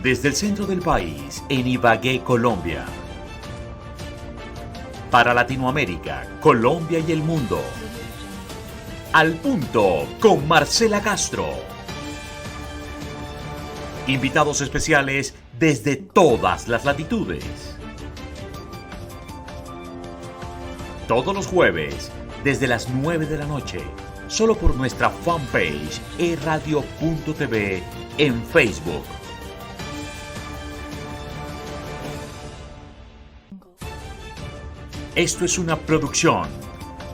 Desde el centro del país, en Ibagué, Colombia. Para Latinoamérica, Colombia y el mundo. Al punto con Marcela Castro. Invitados especiales desde todas las latitudes. Todos los jueves, desde las 9 de la noche, solo por nuestra fanpage eradio.tv en Facebook. Esto es una producción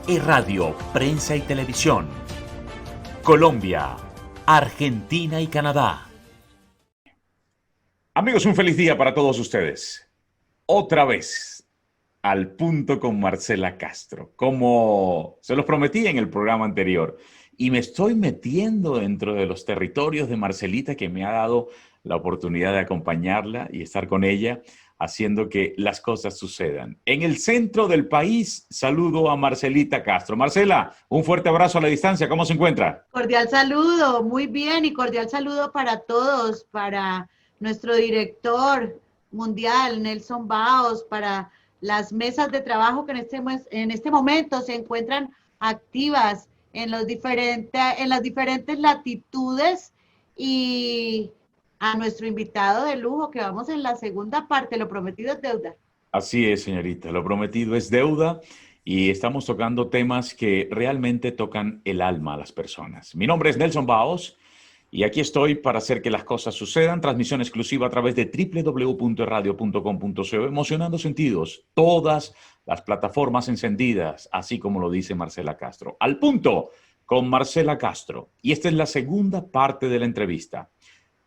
E-Radio, Prensa y Televisión. Colombia, Argentina y Canadá. Amigos, un feliz día para todos ustedes. Otra vez, al punto con Marcela Castro, como se los prometí en el programa anterior. Y me estoy metiendo dentro de los territorios de Marcelita, que me ha dado la oportunidad de acompañarla y estar con ella, haciendo que las cosas sucedan. En el centro del país, saludo a Marcelita Castro. Marcela, un fuerte abrazo a la distancia. ¿Cómo se encuentra? Cordial saludo, muy bien, y cordial saludo para todos, para nuestro director mundial, Nelson Baos, para las mesas de trabajo que en este momento se encuentran activas en las diferentes latitudes, y a nuestro invitado de lujo, que vamos en la segunda parte. Lo prometido es deuda. Así es, señorita, lo prometido es deuda y estamos tocando temas que realmente tocan el alma a las personas. Mi nombre es Nelson Baos y aquí estoy para hacer que las cosas sucedan. Transmisión exclusiva a través de www.radio.com.co, emocionando sentidos, todas las plataformas encendidas, así como lo dice Marcela Castro. Al punto con Marcela Castro. Y esta es la segunda parte de la entrevista.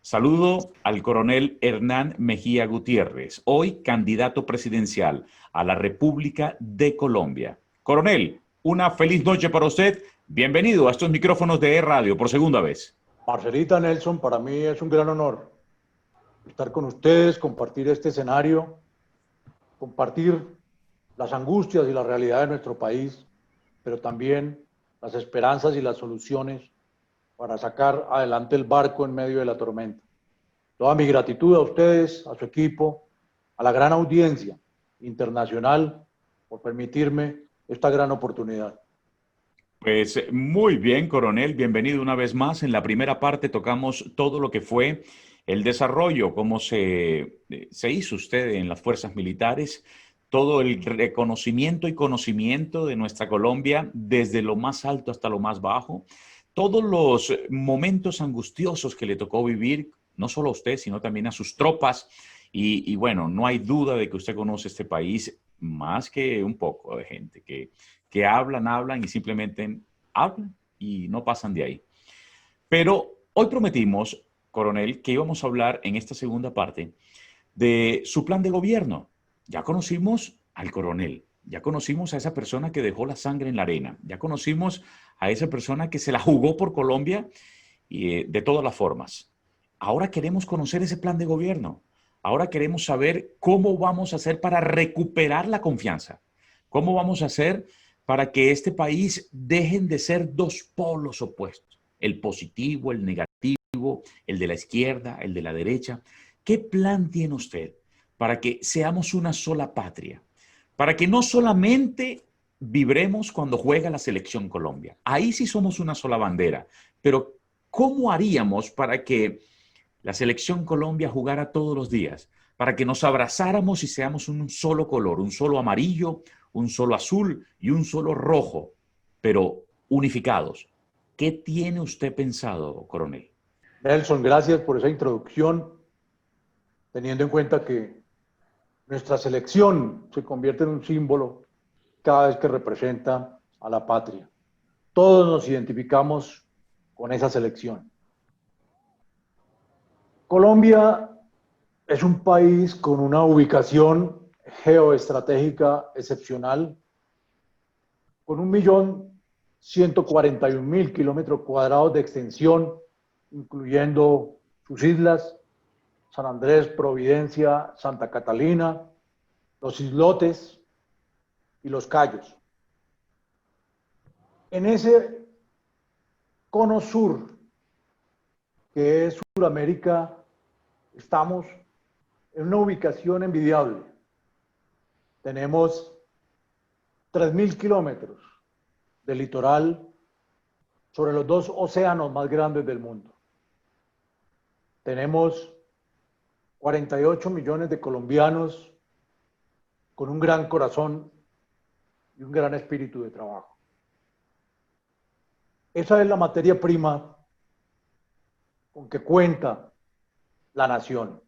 Saludo al coronel Hernán Mejía Gutiérrez, hoy candidato presidencial a la República de Colombia. Coronel, una feliz noche para usted. Bienvenido a estos micrófonos de E-Radio por segunda vez. Marcelita, Nelson, para mí es un gran honor estar con ustedes, compartir este escenario, compartir las angustias y la realidad de nuestro país, pero también las esperanzas y las soluciones para sacar adelante el barco en medio de la tormenta. Toda mi gratitud a ustedes, a su equipo, a la gran audiencia internacional por permitirme esta gran oportunidad. Pues muy bien, coronel, bienvenido una vez más. En la primera parte tocamos todo lo que fue el desarrollo, cómo se hizo usted en las fuerzas militares, todo el reconocimiento y conocimiento de nuestra Colombia, desde lo más alto hasta lo más bajo, todos los momentos angustiosos que le tocó vivir, no solo a usted, sino también a sus tropas. Y bueno, no hay duda de que usted conoce este país más que un poco de gente que hablan y simplemente hablan y no pasan de ahí. Pero hoy prometimos, coronel, que íbamos a hablar en esta segunda parte de su plan de gobierno. Ya conocimos al coronel, ya conocimos a esa persona que dejó la sangre en la arena, ya conocimos a esa persona que se la jugó por Colombia y de todas las formas. Ahora queremos conocer ese plan de gobierno. Ahora queremos saber cómo vamos a hacer para recuperar la confianza. ¿Cómo vamos a hacer para que este país dejen de ser dos polos opuestos? El positivo, el negativo, el de la izquierda, el de la derecha. ¿Qué plan tiene usted para que seamos una sola patria? Para que no solamente vibremos cuando juega la selección Colombia. Ahí sí somos una sola bandera. Pero ¿cómo haríamos para que la selección Colombia jugara todos los días? Para que nos abrazáramos y seamos un solo color, un solo amarillo, un solo azul y un solo rojo, pero unificados. ¿Qué tiene usted pensado, coronel? Nelson, gracias por esa introducción, teniendo en cuenta que nuestra selección se convierte en un símbolo cada vez que representa a la patria. Todos nos identificamos con esa selección. Colombia es un país con una ubicación geoestratégica excepcional, con 1.141.000 kilómetros cuadrados de extensión, incluyendo sus islas, San Andrés, Providencia, Santa Catalina, los islotes y los cayos. En ese cono sur, que es Sudamérica, Estamos en una ubicación envidiable. Tenemos 3.000 kilómetros de litoral sobre los dos océanos más grandes del mundo. Tenemos 48 millones de colombianos con un gran corazón y un gran espíritu de trabajo. Esa es la materia prima con que cuenta la nación.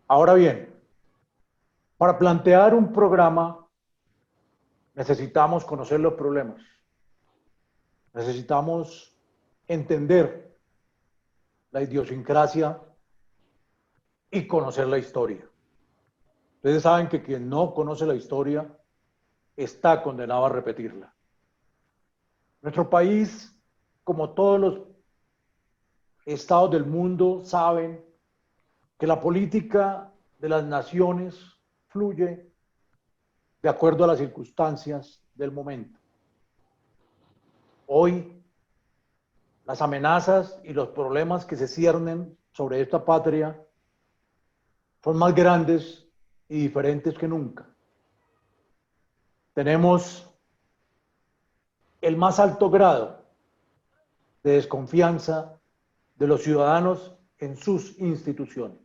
Ahora bien, para plantear un programa necesitamos conocer los problemas, necesitamos entender la idiosincrasia y conocer la historia. Ustedes saben que quien no conoce la historia está condenado a repetirla. Nuestro país, como todos los estados del mundo, saben que la política de las naciones fluye de acuerdo a las circunstancias del momento. Hoy, las amenazas y los problemas que se ciernen sobre esta patria son más grandes y diferentes que nunca. Tenemos el más alto grado de desconfianza de los ciudadanos en sus instituciones.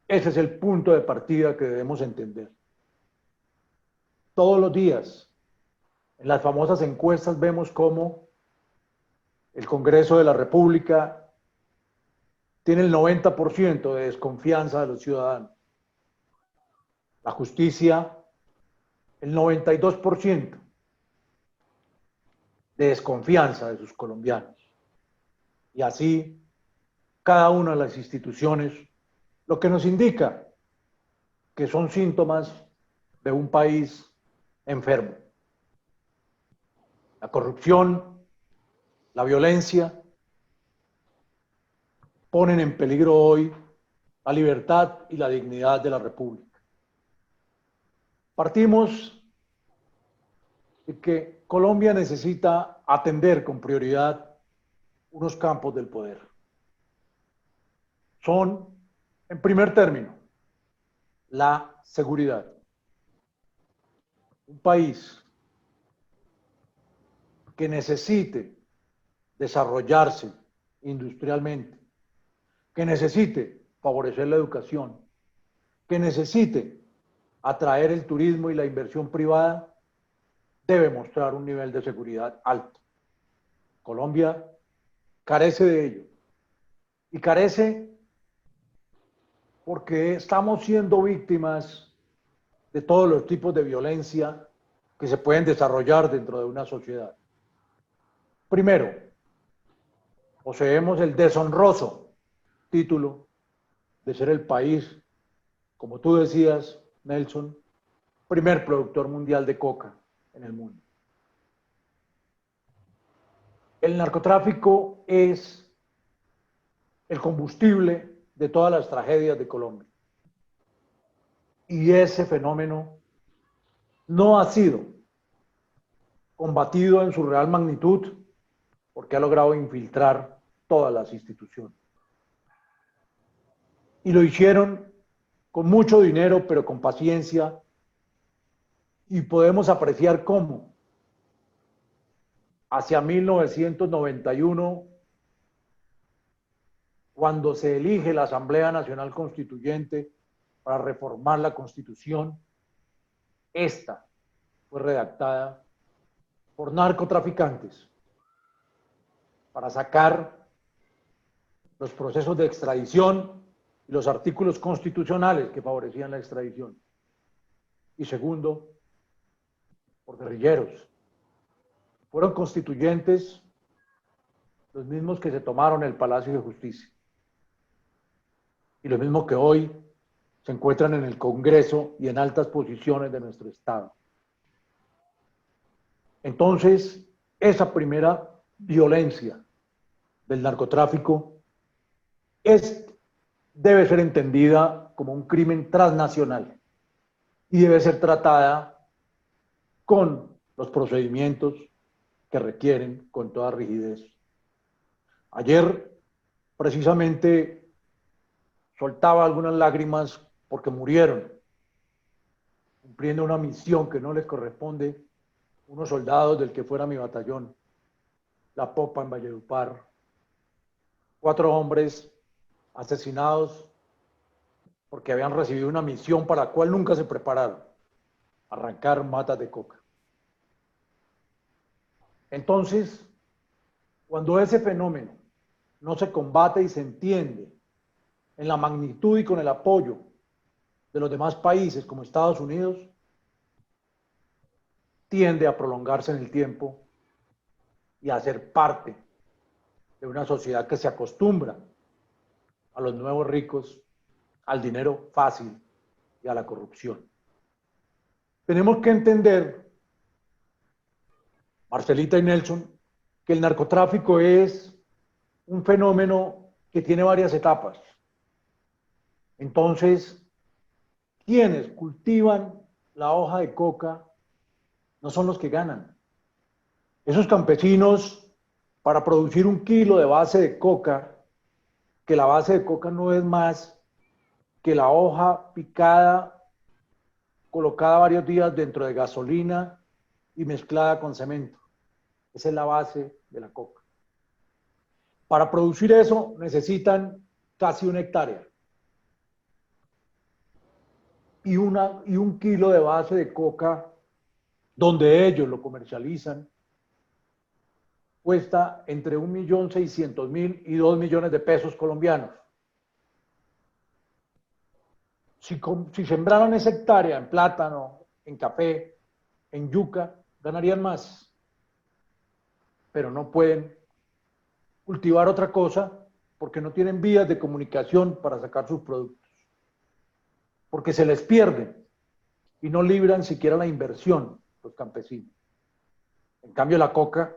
Ese es el punto de partida que debemos entender. Todos los días, en las famosas encuestas, vemos cómo el Congreso de la República tiene el 90% de desconfianza de los ciudadanos. La justicia, el 92% de desconfianza de sus colombianos. Y así, cada una de las instituciones, lo que nos indica que son síntomas de un país enfermo. La corrupción, la violencia, ponen en peligro hoy la libertad y la dignidad de la República. Partimos de que Colombia necesita atender con prioridad unos campos del poder. Son, en primer término, la seguridad. Un país que necesite desarrollarse industrialmente, que necesite favorecer la educación, que necesite atraer el turismo y la inversión privada, debe mostrar un nivel de seguridad alto. Colombia carece de ello. Y carece porque estamos siendo víctimas de todos los tipos de violencia que se pueden desarrollar dentro de una sociedad. Primero, poseemos el deshonroso título de ser el país, como tú decías, Nelson, primer productor mundial de coca en el mundo. El narcotráfico es el combustible de todas las tragedias de Colombia. Y ese fenómeno no ha sido combatido en su real magnitud porque ha logrado infiltrar todas las instituciones. Y lo hicieron con mucho dinero, pero con paciencia, y podemos apreciar cómo hacia 1991, cuando se elige la Asamblea Nacional Constituyente para reformar la Constitución, esta fue redactada por narcotraficantes para sacar los procesos de extradición y los artículos constitucionales que favorecían la extradición. Y segundo, por guerrilleros. Fueron constituyentes los mismos que se tomaron el Palacio de Justicia y los mismos que hoy se encuentran en el Congreso y en altas posiciones de nuestro Estado. Entonces, esa primera violencia del narcotráfico debe ser entendida como un crimen transnacional y debe ser tratada con los procedimientos que requieren con toda rigidez. Ayer precisamente soltaba algunas lágrimas porque murieron, cumpliendo una misión que no les corresponde, unos soldados del que fuera mi batallón, La Popa en Valledupar, 4 hombres asesinados porque habían recibido una misión para la cual nunca se prepararon, arrancar matas de coca. Entonces, cuando ese fenómeno no se combate y se entiende en la magnitud y con el apoyo de los demás países como Estados Unidos, tiende a prolongarse en el tiempo y a ser parte de una sociedad que se acostumbra a los nuevos ricos, al dinero fácil y a la corrupción. Tenemos que entender, Marcelita y Nelson, que el narcotráfico es un fenómeno que tiene varias etapas. Entonces, quienes cultivan la hoja de coca no son los que ganan. Esos campesinos, para producir 1 kilo de base de coca, que la base de coca no es más que la hoja picada, colocada varios días dentro de gasolina y mezclada con cemento. Esa es la base de la coca. Para producir eso necesitan casi 1 hectárea. Y 1 kilo de base de coca, donde ellos lo comercializan, cuesta entre 1.600.000 y 2 millones de pesos colombianos. Si sembraran esa hectárea en plátano, en café, en yuca, ganarían más. Pero no pueden cultivar otra cosa porque no tienen vías de comunicación para sacar sus productos. Porque se les pierde y no libran siquiera la inversión los campesinos. En cambio, la coca,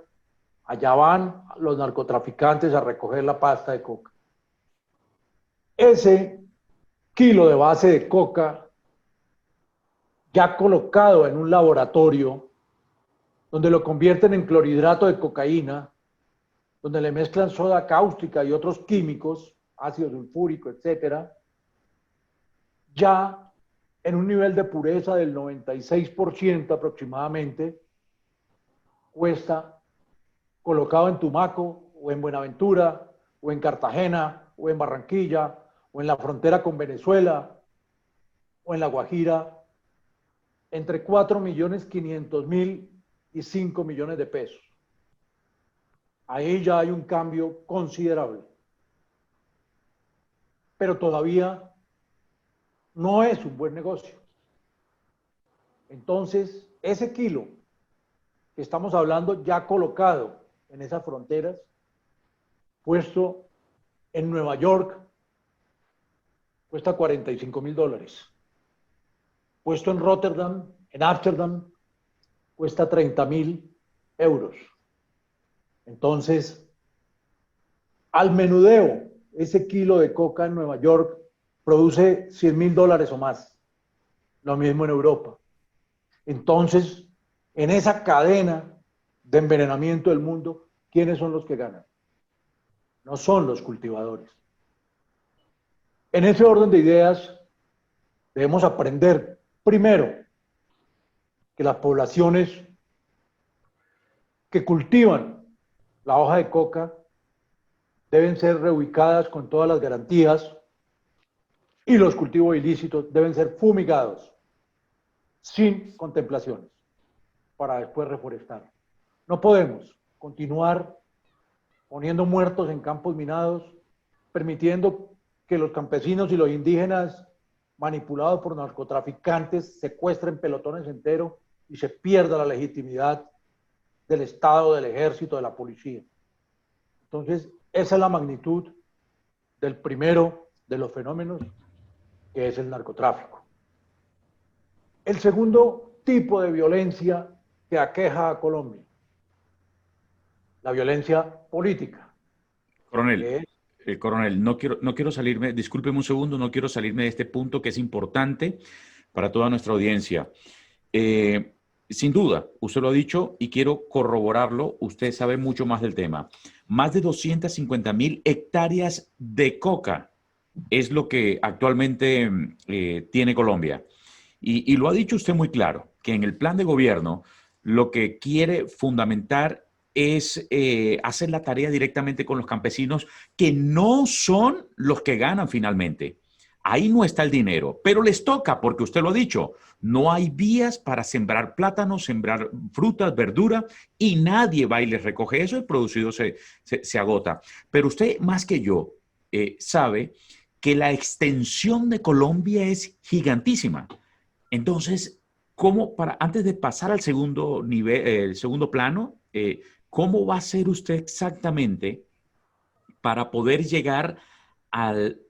allá van los narcotraficantes a recoger la pasta de coca. Ese kilo de base de coca, ya colocado en un laboratorio, donde lo convierten en clorhidrato de cocaína, donde le mezclan soda cáustica y otros químicos, ácido sulfúrico, etcétera, ya en un nivel de pureza del 96% aproximadamente, cuesta, colocado en Tumaco, o en Buenaventura, o en Cartagena, o en Barranquilla, o en la frontera con Venezuela, o en La Guajira, entre 4.500.000 y 5 millones de pesos. Ahí ya hay un cambio considerable. Pero todavía no es un buen negocio. Entonces, ese kilo que estamos hablando ya colocado en esas fronteras, puesto en Nueva York, cuesta $45.000. Puesto en Rotterdam, en Ámsterdam, cuesta 30.000 euros. Entonces, al menudeo, ese kilo de coca en Nueva York produce $100.000 o más. Lo mismo en Europa. Entonces, en esa cadena de envenenamiento del mundo, ¿quiénes son los que ganan? No son los cultivadores. En ese orden de ideas, debemos aprender, primero, que las poblaciones que cultivan la hoja de coca deben ser reubicadas con todas las garantías y los cultivos ilícitos deben ser fumigados sin contemplaciones para después reforestar. No podemos continuar poniendo muertos en campos minados, permitiendo que los campesinos y los indígenas manipulados por narcotraficantes secuestren pelotones enteros y se pierda la legitimidad del Estado, del Ejército, de la policía. Entonces, esa es la magnitud del primero de los fenómenos, que es el narcotráfico. El segundo tipo de violencia que aqueja a Colombia, la violencia política. Coronel, coronel, no quiero salirme, discúlpeme un segundo, no quiero salirme de este punto que es importante para toda nuestra audiencia. Sin duda, usted lo ha dicho y quiero corroborarlo, usted sabe mucho más del tema. más de 250.000 hectáreas de coca es lo que actualmente tiene Colombia. Y lo ha dicho usted muy claro, que en el plan de gobierno lo que quiere fundamentar es hacer la tarea directamente con los campesinos, que no son los que ganan finalmente. Ahí no está el dinero, pero les toca, porque usted lo ha dicho, no hay vías para sembrar plátanos, sembrar frutas, verdura, y nadie va y les recoge eso, el producido se agota. Pero usted, más que yo, sabe que la extensión de Colombia es gigantísima. Entonces, ¿cómo para, antes de pasar al segundo nivel, el segundo plano, cómo va a ser usted exactamente para poder llegar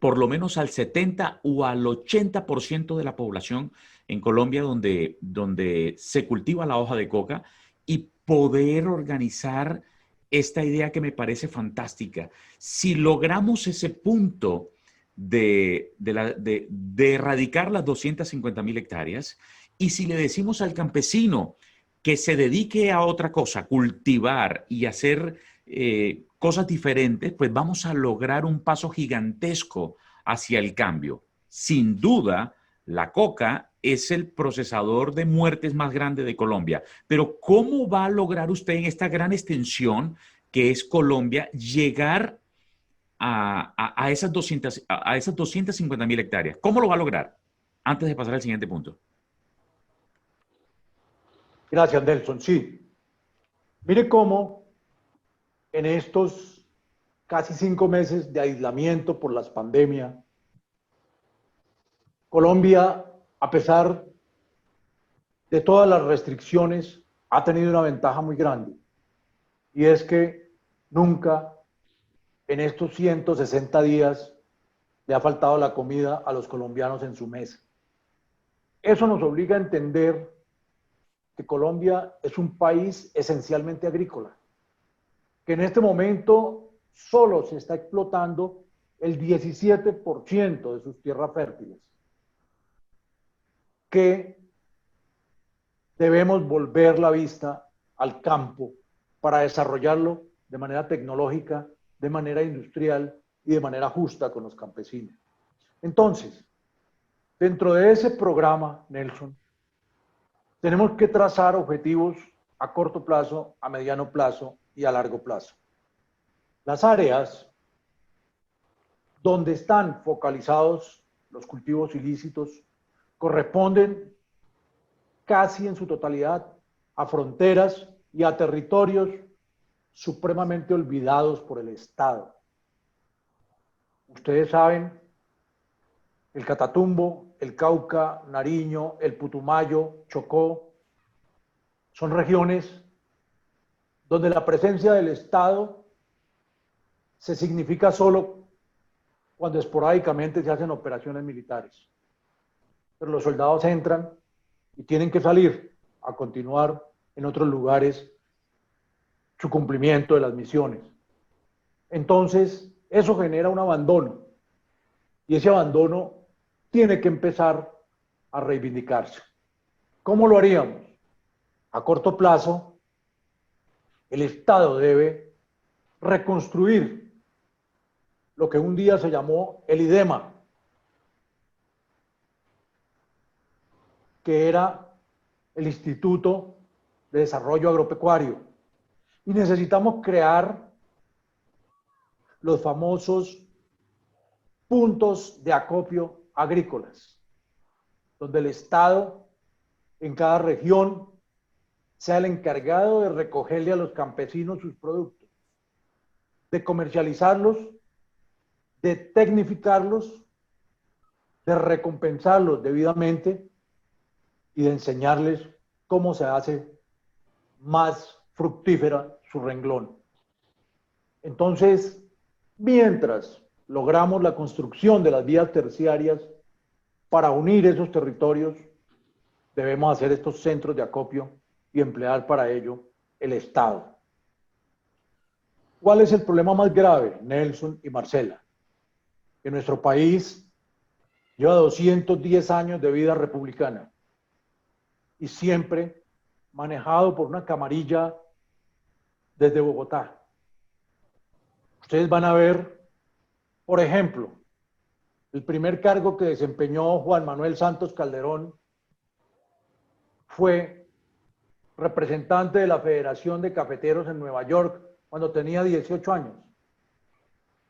por lo menos al 70 o al 80% de la población en Colombia donde se cultiva la hoja de coca y poder organizar esta idea que me parece fantástica? Si logramos ese punto de erradicar las 250.000 hectáreas, y si le decimos al campesino que se dedique a otra cosa, cultivar y hacer cosas diferentes, pues vamos a lograr un paso gigantesco hacia el cambio. Sin duda, la coca es el procesador de muertes más grande de Colombia. Pero ¿cómo va a lograr usted en esta gran extensión que es Colombia llegar a esas 250.000 hectáreas? ¿Cómo lo va a lograr? Antes de pasar al siguiente punto. Gracias, Nelson. Sí. Mire cómo en estos casi 5 meses de aislamiento por las pandemias, Colombia, a pesar de todas las restricciones, ha tenido una ventaja muy grande. Y es que nunca en estos 160 días le ha faltado la comida a los colombianos en su mesa. Eso nos obliga a entender que Colombia es un país esencialmente agrícola, que en este momento solo se está explotando el 17% de sus tierras fértiles, que debemos volver la vista al campo para desarrollarlo de manera tecnológica, de manera industrial y de manera justa con los campesinos. Entonces, dentro de ese programa, Nelson, tenemos que trazar objetivos a corto plazo, a mediano plazo y a largo plazo. Las áreas donde están focalizados los cultivos ilícitos corresponden casi en su totalidad a fronteras y a territorios supremamente olvidados por el Estado. Ustedes saben, el Catatumbo, el Cauca, Nariño, el Putumayo, Chocó, son regiones donde la presencia del Estado se significa solo cuando esporádicamente se hacen operaciones militares. Pero los soldados entran y tienen que salir a continuar en otros lugares su cumplimiento de las misiones. Entonces, eso genera un abandono, y ese abandono tiene que empezar a reivindicarse. ¿Cómo lo haríamos? A corto plazo, el Estado debe reconstruir lo que un día se llamó el IDEMA, que era el Instituto de Desarrollo Agropecuario. Y necesitamos crear los famosos puntos de acopio agrícolas, donde el Estado en cada región sea el encargado de recogerle a los campesinos sus productos, de comercializarlos, de tecnificarlos, de recompensarlos debidamente y de enseñarles cómo se hace más fructífera su renglón. Entonces, mientras logramos la construcción de las vías terciarias para unir esos territorios, debemos hacer estos centros de acopio y emplear para ello el Estado. ¿Cuál es el problema más grave, Nelson y Marcela? Que nuestro país lleva 210 años de vida republicana y siempre manejado por una camarilla desde Bogotá. ustedes van a ver, por ejemplo, el primer cargo que desempeñó Juan Manuel Santos Calderón fue representante de la Federación de Cafeteros en Nueva York cuando tenía 18 años,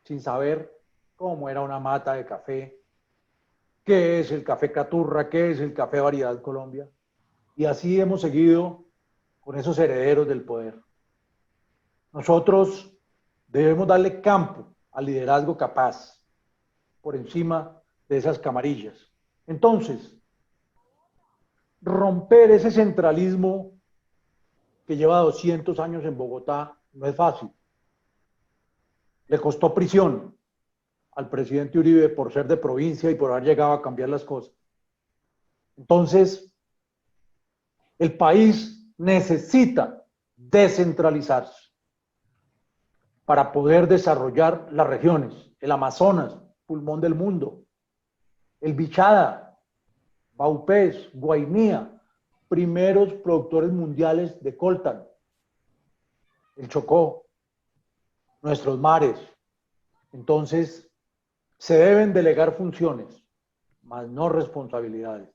sin saber cómo era una mata de café, qué es el café Caturra, qué es el café Variedad Colombia. Y así hemos seguido con esos herederos del poder. Nosotros debemos darle campo al liderazgo capaz por encima de esas camarillas. Entonces, romper ese centralismo que lleva 200 años en Bogotá no es fácil. Le costó prisión al presidente Uribe por ser de provincia y por haber llegado a cambiar las cosas. Entonces, el país necesita descentralizarse para poder desarrollar las regiones, el Amazonas, pulmón del mundo, el Bichada, Baupés, Guainía, primeros productores mundiales de coltan, el Chocó, nuestros mares. Entonces, se deben delegar funciones, mas no responsabilidades.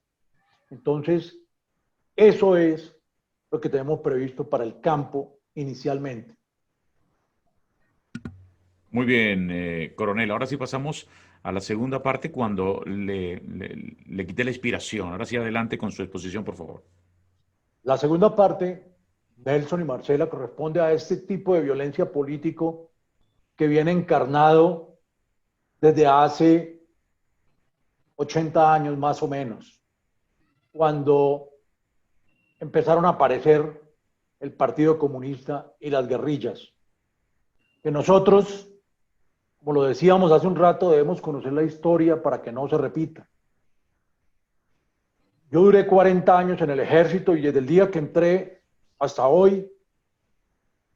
Entonces, eso es lo que tenemos previsto para el campo inicialmente. Muy bien, coronel. Ahora sí pasamos a la segunda parte cuando le quité la inspiración. Ahora sí adelante con su exposición, por favor. La segunda parte, Nelson y Marcela, corresponde a este tipo de violencia político que viene encarnado desde hace 80 años más o menos, cuando empezaron a aparecer el Partido Comunista y las guerrillas, que nosotros, como lo decíamos hace un rato, debemos conocer la historia para que no se repita. Yo duré 40 años en el ejército y desde el día que entré hasta hoy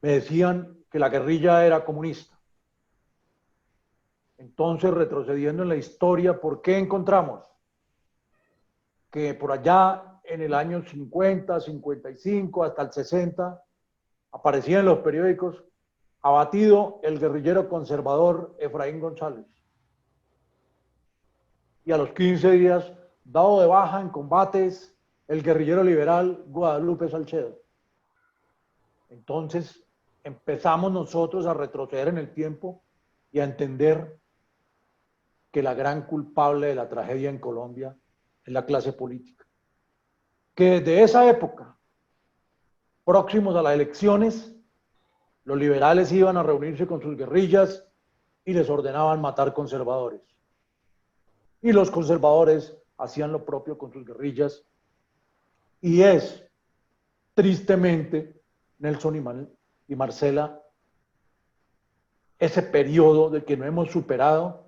me decían que la guerrilla era comunista. Entonces, retrocediendo en la historia, ¿por qué encontramos que por allá en el año 50, 55, hasta el 60, aparecía en los periódicos abatido el guerrillero conservador Efraín González? Y a los 15 días, dado de baja en combates, el guerrillero liberal Guadalupe Salcedo. Entonces, empezamos nosotros a retroceder en el tiempo y a entender que la gran culpable de la tragedia en Colombia es la clase política. Que desde esa época, próximos a las elecciones, los liberales iban a reunirse con sus guerrillas y les ordenaban matar conservadores. Y los conservadores hacían lo propio con sus guerrillas. Y es, tristemente, Nelson y Marcela, ese periodo del que no hemos superado,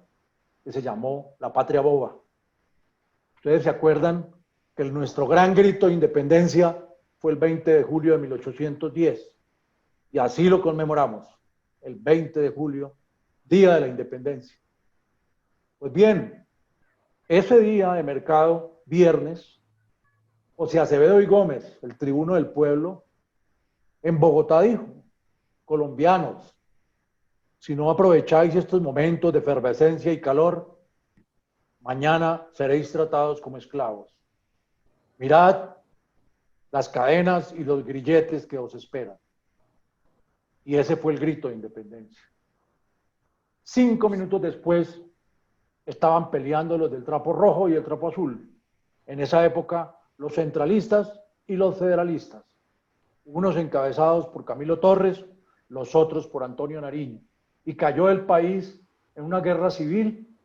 que se llamó la patria boba. Ustedes se acuerdan que nuestro gran grito de independencia fue el 20 de julio de 1810, y así lo conmemoramos, el 20 de julio, Día de la Independencia. Pues bien, ese día de mercado, viernes, José Acevedo y Gómez, el tribuno del pueblo, en Bogotá dijo: colombianos, si no aprovecháis estos momentos de efervescencia y calor, mañana seréis tratados como esclavos. Mirad las cadenas y los grilletes que os esperan. Y ese fue el grito de independencia. 5 minutos después, estaban peleando los del trapo rojo y el trapo azul. En esa época, los centralistas y los federalistas. Unos encabezados por Camilo Torres, los otros por Antonio Nariño. Y cayó el país en una guerra civil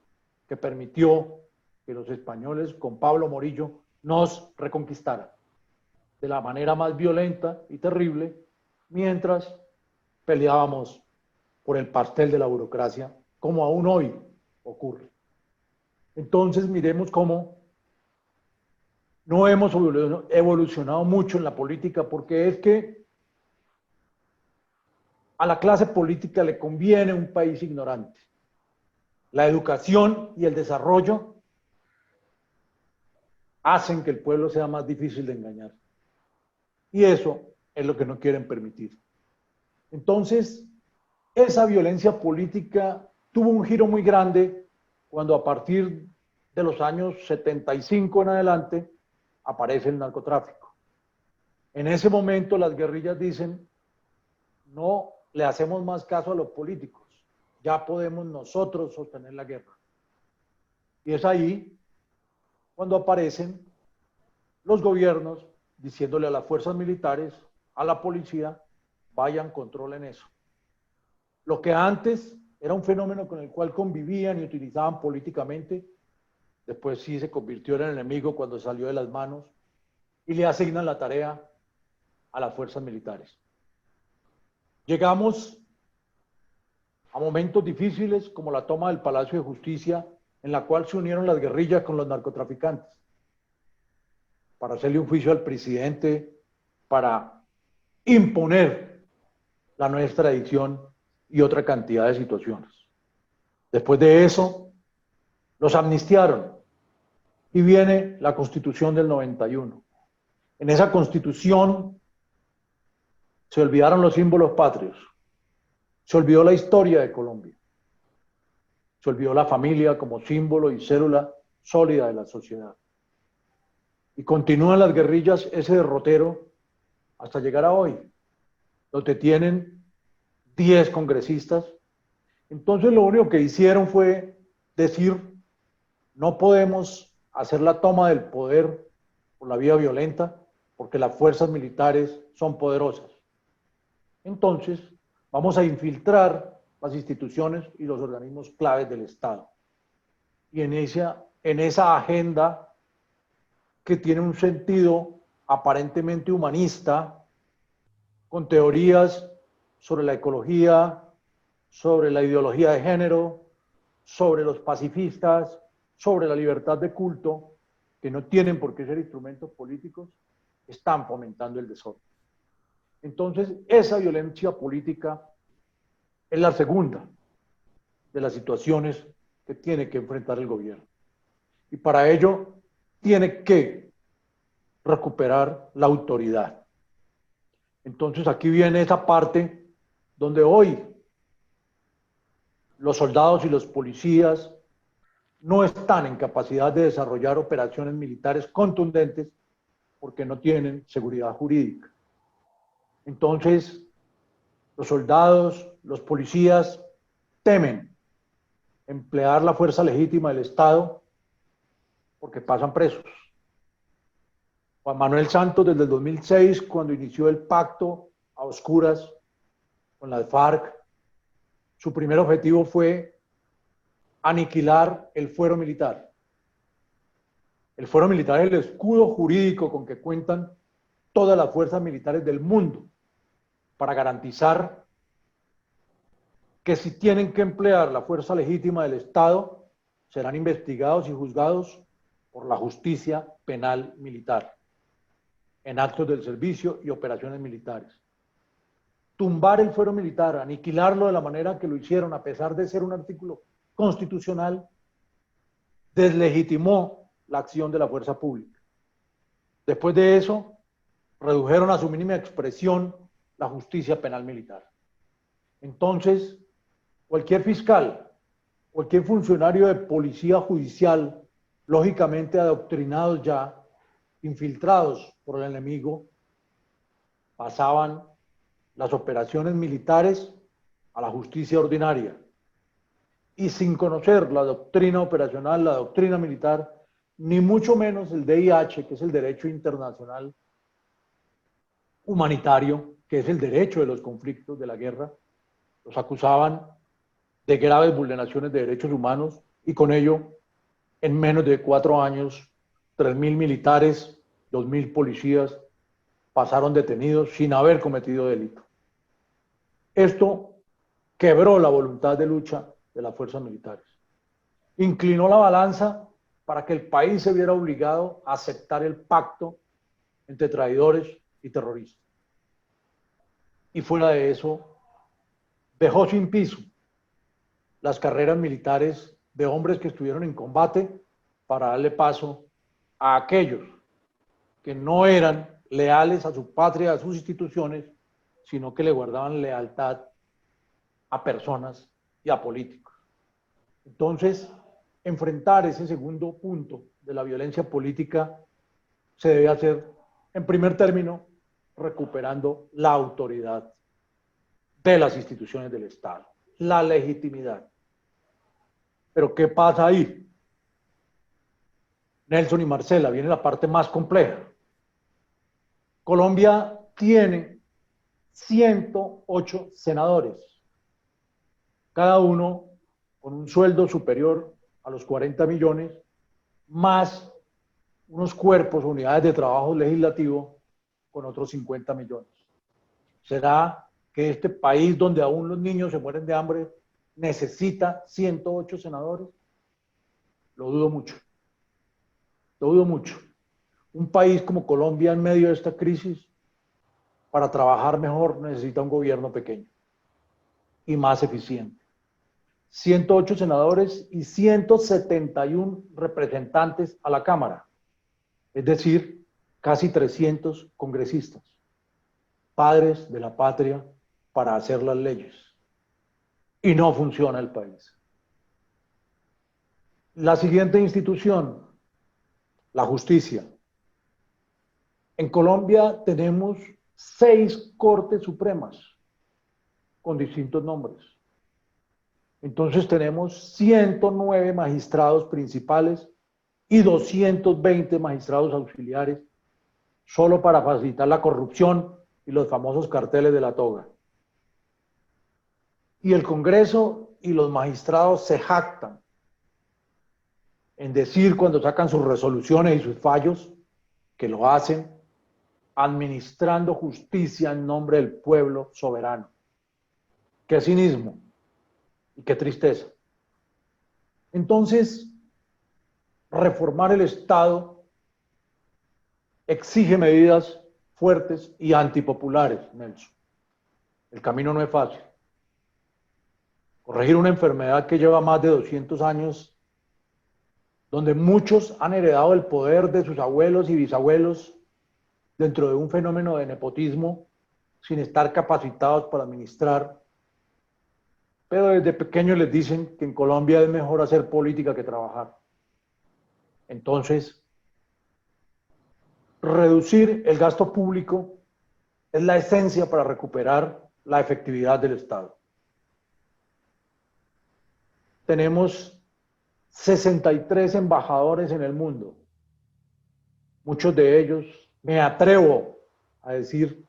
que permitió que los españoles, con Pablo Morillo, nos reconquistaran de la manera más violenta y terrible, mientras peleábamos por el pastel de la burocracia, como aún hoy ocurre. Entonces, miremos cómo no hemos evolucionado mucho en la política, porque es que a la clase política le conviene un país ignorante. La educación y el desarrollo hacen que el pueblo sea más difícil de engañar. Y eso es lo que no quieren permitir. Entonces, esa violencia política tuvo un giro muy grande cuando a partir de los años 75 en adelante aparece el narcotráfico. En ese momento las guerrillas dicen, no le hacemos más caso a los políticos, ya podemos nosotros sostener la guerra. Y es ahí cuando aparecen los gobiernos diciéndole a las fuerzas militares, a la policía, vayan, controlen eso. Lo que antes era un fenómeno con el cual convivían y utilizaban políticamente, después sí se convirtió en el enemigo cuando salió de las manos y le asignan la tarea a las fuerzas militares. Llegamos a momentos difíciles como la toma del Palacio de Justicia, en la cual se unieron las guerrillas con los narcotraficantes para hacerle un juicio al presidente, para imponer la nueva extradición y otra cantidad de situaciones. Después de eso, los amnistiaron y viene la Constitución del 91. En esa Constitución se olvidaron los símbolos patrios, se olvidó la historia de Colombia, se olvidó la familia como símbolo y célula sólida de la sociedad. Y continúan las guerrillas ese derrotero hasta llegar a hoy, donde tienen 10 congresistas. Entonces lo único que hicieron fue decir, no podemos hacer la toma del poder por la vía violenta, porque las fuerzas militares son poderosas. Entonces, vamos a infiltrar las instituciones y los organismos claves del Estado. Y en esa agenda que tiene un sentido aparentemente humanista, con teorías sobre la ecología, sobre la ideología de género, sobre los pacifistas, sobre la libertad de culto, que no tienen por qué ser instrumentos políticos, están fomentando el desorden. Entonces, esa violencia política es la segunda de las situaciones que tiene que enfrentar el gobierno. Y para ello tiene que recuperar la autoridad. Entonces aquí viene esa parte donde hoy los soldados y los policías no están en capacidad de desarrollar operaciones militares contundentes porque no tienen seguridad jurídica. Entonces, los soldados, los policías temen emplear la fuerza legítima del Estado porque pasan presos. Juan Manuel Santos, desde el 2006, cuando inició el pacto a oscuras con las FARC, su primer objetivo fue aniquilar el fuero militar. El fuero militar es el escudo jurídico con que cuentan todas las fuerzas militares del mundo para garantizar que si tienen que emplear la fuerza legítima del Estado, serán investigados y juzgados por la justicia penal militar en actos del servicio y operaciones militares. Tumbar el fuero militar, aniquilarlo de la manera que lo hicieron, a pesar de ser un artículo constitucional, deslegitimó la acción de la fuerza pública. Después de eso, redujeron a su mínima expresión la justicia penal militar. Entonces, cualquier fiscal, cualquier funcionario de policía judicial, lógicamente adoctrinados ya, infiltrados por el enemigo, pasaban las operaciones militares a la justicia ordinaria. Y sin conocer la doctrina operacional, la doctrina militar, ni mucho menos el DIH, que es el derecho internacional humanitario, que es el derecho de los conflictos de la guerra, los acusaban de graves vulneraciones de derechos humanos y con ello, en menos de 4 años, 3.000 militares, 2.000 policías pasaron detenidos sin haber cometido delito. Esto quebró la voluntad de lucha de las fuerzas militares. Inclinó la balanza para que el país se viera obligado a aceptar el pacto entre traidores y terroristas. Y fuera de eso, dejó sin piso las carreras militares de hombres que estuvieron en combate para darle paso a aquellos que no eran leales a su patria, a sus instituciones, sino que le guardaban lealtad a personas y a políticos. Entonces, enfrentar ese segundo punto de la violencia política se debe hacer, en primer término, recuperando la autoridad de las instituciones del Estado, la legitimidad. Pero ¿qué pasa ahí? Nelson y Marcela, viene la parte más compleja. Colombia tiene 108 senadores, cada uno con un sueldo superior a los 40 millones, más unos cuerpos, unidades de trabajo legislativo con otros 50 millones. ¿Será que este país donde aún los niños se mueren de hambre necesita 108 senadores? Lo dudo mucho. Lo dudo mucho. Un país como Colombia en medio de esta crisis, para trabajar mejor necesita un gobierno pequeño y más eficiente. 108 senadores y 171 representantes a la Cámara, es decir, casi 300 congresistas, padres de la patria para hacer las leyes. Y no funciona el país. La siguiente institución, la justicia. En Colombia tenemos 6 cortes supremas con distintos nombres. Entonces tenemos 109 magistrados principales y 220 magistrados auxiliares solo para facilitar la corrupción y los famosos carteles de la toga. Y el Congreso y los magistrados se jactan en decir cuando sacan sus resoluciones y sus fallos que lo hacen administrando justicia en nombre del pueblo soberano. Qué cinismo y qué tristeza. Entonces, reformar el Estado exige medidas fuertes y antipopulares, Nelson. El camino no es fácil. Corregir una enfermedad que lleva más de 200 años, donde muchos han heredado el poder de sus abuelos y bisabuelos dentro de un fenómeno de nepotismo sin estar capacitados para administrar. Pero desde pequeños les dicen que en Colombia es mejor hacer política que trabajar. Entonces, reducir el gasto público es la esencia para recuperar la efectividad del Estado. Tenemos 63 embajadores en el mundo. Muchos de ellos, me atrevo a decir,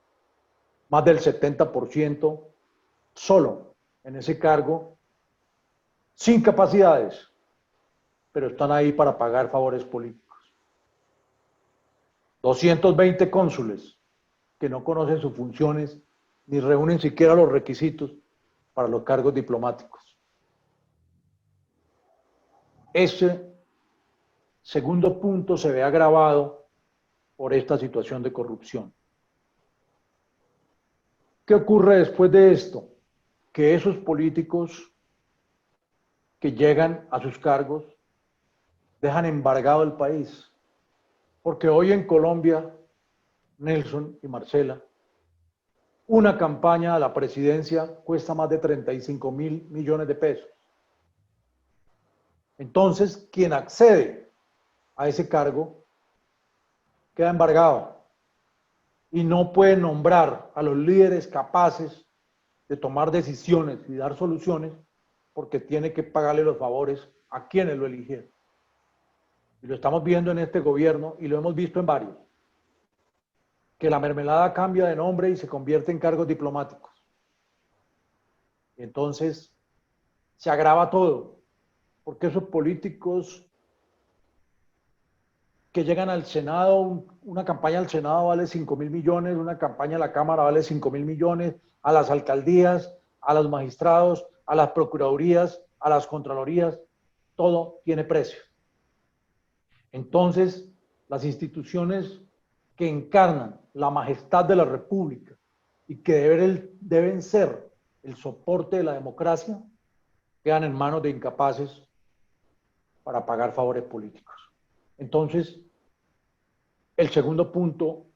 más del 70% solo en ese cargo, sin capacidades, pero están ahí para pagar favores políticos. 220 cónsules que no conocen sus funciones ni reúnen siquiera los requisitos para los cargos diplomáticos. Ese segundo punto se ve agravado por esta situación de corrupción. ¿Qué ocurre después de esto? Que esos políticos que llegan a sus cargos dejan embargado el país. Porque hoy en Colombia, Nelson y Marcela, una campaña a la presidencia cuesta más de 35.000 millones de pesos. Entonces, quien accede a ese cargo queda embargado y no puede nombrar a los líderes capaces de tomar decisiones y dar soluciones porque tiene que pagarle los favores a quienes lo eligieron. Y lo estamos viendo en este gobierno y lo hemos visto en varios. Que la mermelada cambia de nombre y se convierte en cargos diplomáticos. Y entonces se agrava todo, porque esos políticos que llegan al Senado, una campaña al Senado vale 5.000 millones, una campaña a la Cámara vale 5.000 millones, a las alcaldías, a los magistrados, a las procuradurías, a las contralorías, todo tiene precio. Entonces, las instituciones que encarnan la majestad de la República y que deben ser el soporte de la democracia, quedan en manos de incapaces para pagar favores políticos. Entonces, el segundo punto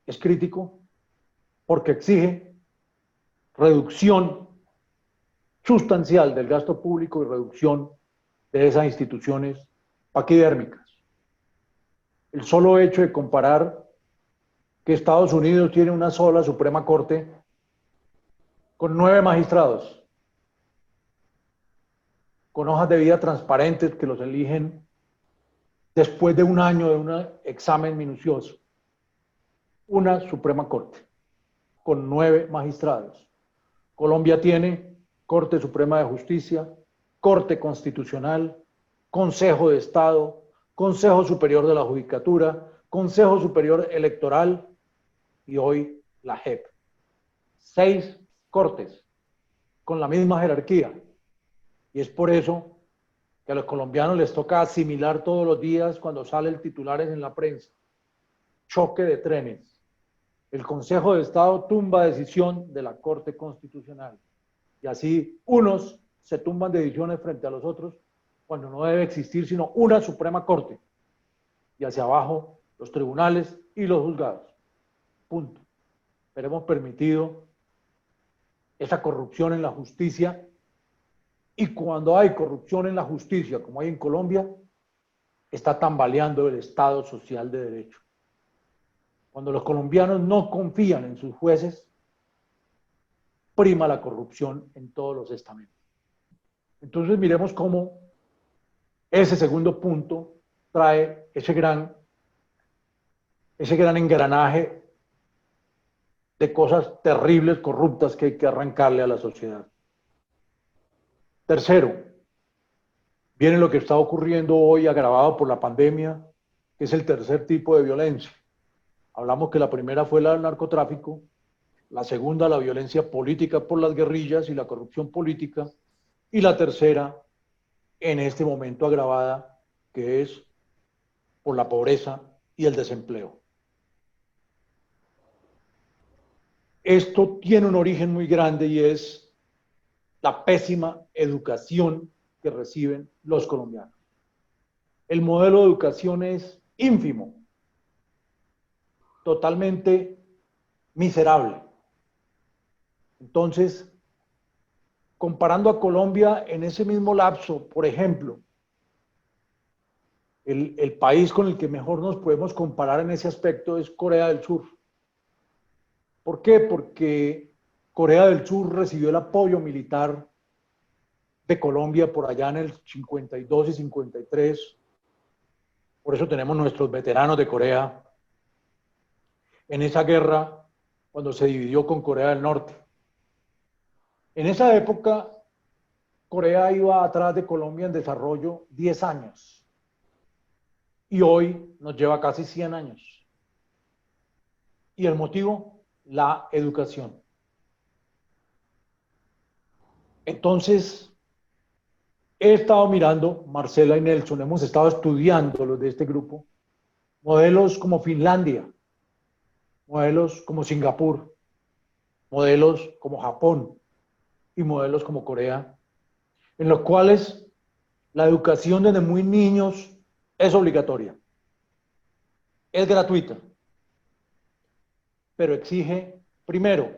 es crítico porque exige reducción sustancial del gasto público y reducción de esas instituciones paquidérmicas. El solo hecho de comparar que Estados Unidos tiene una sola Suprema Corte con 9 magistrados, con hojas de vida transparentes que los eligen después de un año de un examen minucioso. Una Suprema Corte con 9 magistrados. Colombia tiene Corte Suprema de Justicia, Corte Constitucional, Consejo de Estado, Consejo Superior de la Judicatura, Consejo Superior Electoral y hoy la JEP. 6 cortes con la misma jerarquía. Y es por eso que a los colombianos les toca asimilar todos los días cuando salen titulares en la prensa. Choque de trenes. El Consejo de Estado tumba decisión de la Corte Constitucional. Y así unos se tumban decisiones frente a los otros cuando no debe existir sino una Suprema Corte. Y hacia abajo los tribunales y los juzgados. Punto. Pero hemos permitido esa corrupción en la justicia. Y cuando hay corrupción en la justicia, como hay en Colombia, está tambaleando el Estado social de derecho. Cuando los colombianos no confían en sus jueces, prima la corrupción en todos los estamentos. Entonces miremos cómo ese segundo punto trae ese gran engranaje de cosas terribles, corruptas que hay que arrancarle a la sociedad. Tercero, viene lo que está ocurriendo hoy agravado por la pandemia, que es el tercer tipo de violencia. Hablamos que la primera fue la del narcotráfico, la segunda la violencia política por las guerrillas y la corrupción política, y la tercera, en este momento agravada, que es por la pobreza y el desempleo. Esto tiene un origen muy grande y es la pésima educación que reciben los colombianos. El modelo de educación es ínfimo, totalmente miserable. Entonces, comparando a Colombia en ese mismo lapso, por ejemplo, el país con el que mejor nos podemos comparar en ese aspecto es Corea del Sur. ¿Por qué? Porque Corea del Sur recibió el apoyo militar de Colombia por allá en el 52 y 53. Por eso tenemos nuestros veteranos de Corea en esa guerra cuando se dividió con Corea del Norte. En esa época, Corea iba atrás de Colombia en desarrollo 10 años y hoy nos lleva casi 100 años. ¿Y el motivo? La educación. Entonces, he estado mirando, Marcela y Nelson, hemos estado estudiando los de este grupo, modelos como Finlandia, modelos como Singapur, modelos como Japón y modelos como Corea, en los cuales la educación desde muy niños es obligatoria, es gratuita, pero exige, primero,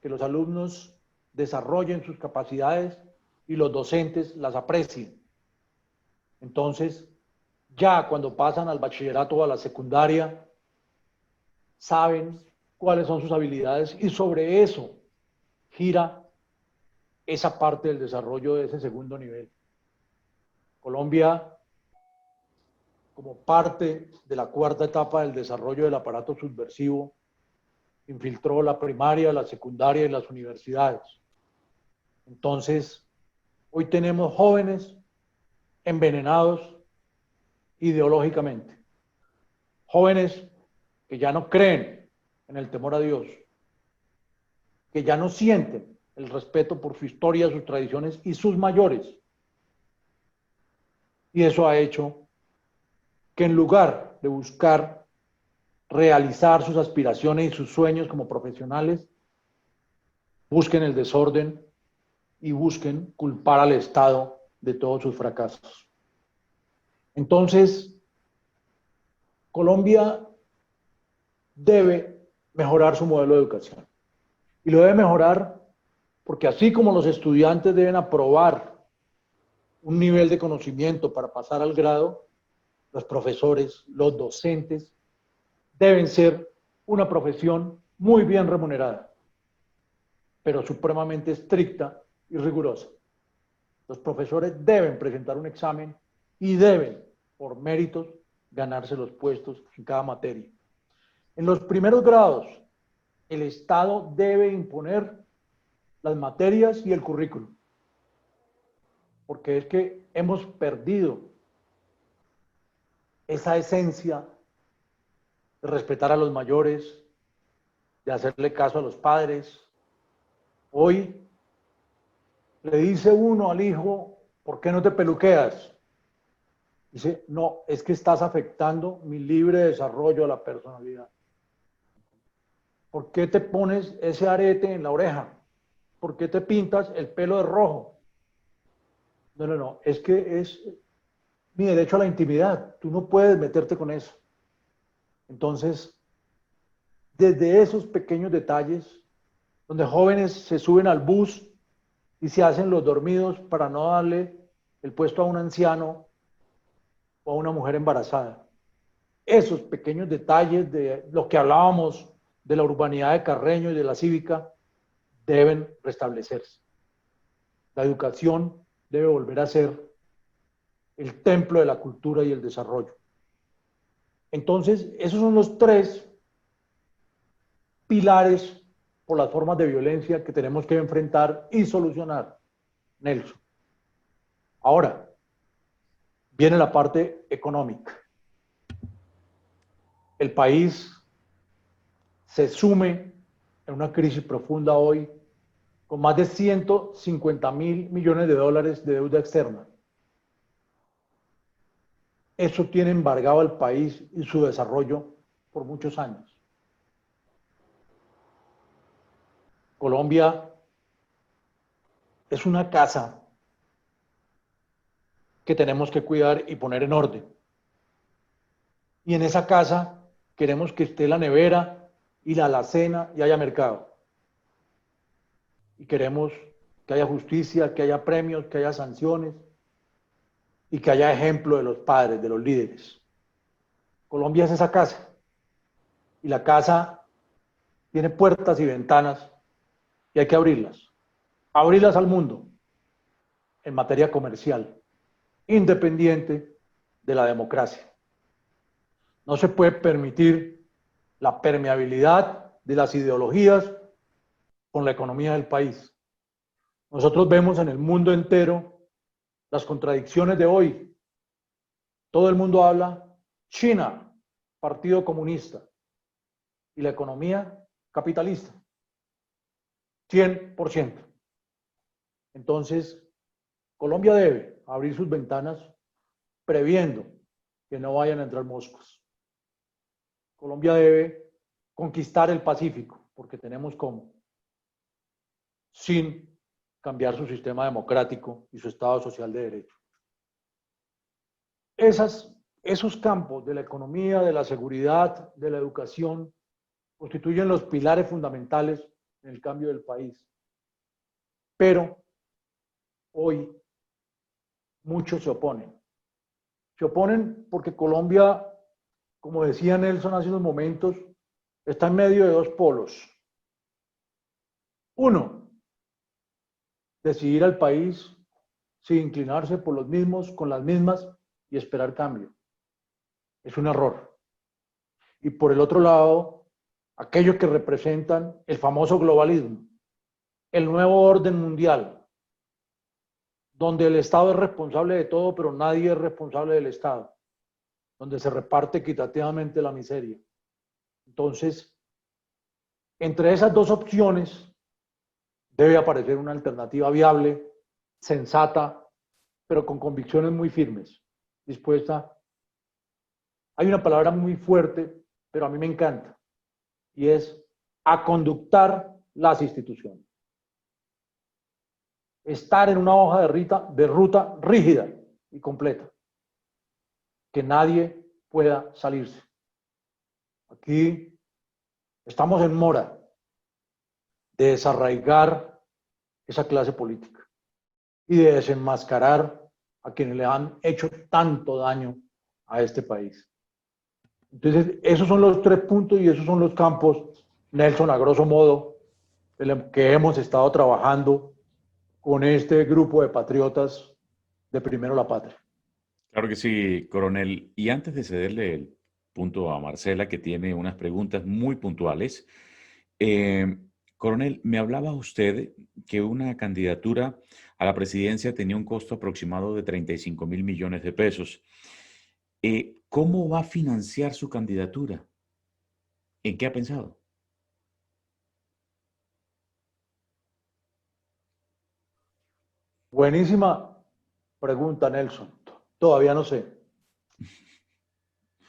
que los alumnos desarrollen sus capacidades y los docentes las aprecien. Entonces, ya cuando pasan al bachillerato o a la secundaria, saben cuáles son sus habilidades y sobre eso gira esa parte del desarrollo de ese segundo nivel. Colombia, como parte de la cuarta etapa del desarrollo del aparato subversivo, infiltró la primaria, la secundaria y las universidades. Entonces, hoy tenemos jóvenes envenenados ideológicamente, jóvenes que ya no creen en el temor a Dios, que ya no sienten el respeto por su historia, sus tradiciones y sus mayores. Y eso ha hecho que en lugar de buscar realizar sus aspiraciones y sus sueños como profesionales, busquen el desorden y busquen culpar al Estado de todos sus fracasos. Entonces, Colombia debe mejorar su modelo de educación y lo debe mejorar Porque así como los estudiantes deben aprobar un nivel de conocimiento para pasar al grado, los profesores, los docentes, deben ser una profesión muy bien remunerada, pero supremamente estricta y rigurosa. Los profesores deben presentar un examen y deben, por méritos, ganarse los puestos en cada materia. En los primeros grados, el Estado debe imponer las materias y el currículum, porque es que hemos perdido esa esencia de respetar a los mayores, de hacerle caso a los padres. Hoy le dice uno al hijo, ¿por qué no te peluqueas? Dice, no, es que estás afectando mi libre desarrollo a la personalidad. ¿Por qué te pones ese arete en la oreja? ¿Por qué te pintas el pelo de rojo? No, no, no, es que es mi derecho a la intimidad. Tú no puedes meterte con eso. Entonces, desde esos pequeños detalles, donde jóvenes se suben al bus y se hacen los dormidos para no darle el puesto a un anciano o a una mujer embarazada. Esos pequeños detalles de lo que hablábamos de la urbanidad de Carreño y de la cívica deben restablecerse. La educación debe volver a ser el templo de la cultura y el desarrollo. Entonces, esos son los tres pilares por las formas de violencia que tenemos que enfrentar y solucionar, Nelson. Ahora, viene la parte económica. El país se sume en una crisis profunda hoy con más de 150.000 millones de dólares de deuda externa. Eso tiene embargado al país y su desarrollo por muchos años. Colombia es una casa que tenemos que cuidar y poner en orden. Y en esa casa queremos que esté la nevera y la alacena y haya mercado. Y queremos que haya justicia, que haya premios, que haya sanciones y que haya ejemplo de los padres, de los líderes. Colombia es esa casa. Y la casa tiene puertas y ventanas y hay que abrirlas. Abrirlas al mundo en materia comercial, independiente de la democracia. No se puede permitir la permeabilidad de las ideologías con la economía del país. Nosotros vemos en el mundo entero las contradicciones de hoy. Todo el mundo habla China, Partido Comunista, y la economía capitalista, 100%. Entonces, Colombia debe abrir sus ventanas previendo que no vayan a entrar moscos. Colombia debe conquistar el Pacífico, porque tenemos cómo, sin cambiar su sistema democrático y su Estado social de derecho. Esos campos de la economía, de la seguridad, de la educación, constituyen los pilares fundamentales en el cambio del país. Pero hoy muchos se oponen. Se oponen porque Colombia, como decía Nelson hace unos momentos, está en medio de dos polos. Uno, decidir al país sin inclinarse por los mismos, con las mismas y esperar cambio. Es un error. Y por el otro lado, aquellos que representan el famoso globalismo, el nuevo orden mundial, donde el Estado es responsable de todo, pero nadie es responsable del Estado, donde se reparte equitativamente la miseria. Entonces, entre esas dos opciones debe aparecer una alternativa viable, sensata, pero con convicciones muy firmes, dispuesta. Hay una palabra muy fuerte, pero a mí me encanta, y es a conductar las instituciones. Estar en una hoja de ruta rígida y completa, que nadie pueda salirse. Aquí estamos en mora de desarraigar esa clase política y de desenmascarar a quienes le han hecho tanto daño a este país. Entonces, esos son los 3 puntos y esos son los campos, Nelson, a grosso modo, en los que hemos estado trabajando con este grupo de patriotas de Primero la Patria. Claro que sí, coronel. Y antes de cederle el punto a Marcela, que tiene unas preguntas muy puntuales, eh, coronel, me hablaba usted que una candidatura a la presidencia tenía un costo aproximado de 35.000 millones de pesos. ¿Cómo va a financiar su candidatura? ¿En qué ha pensado? Buenísima pregunta, Nelson. Todavía no sé.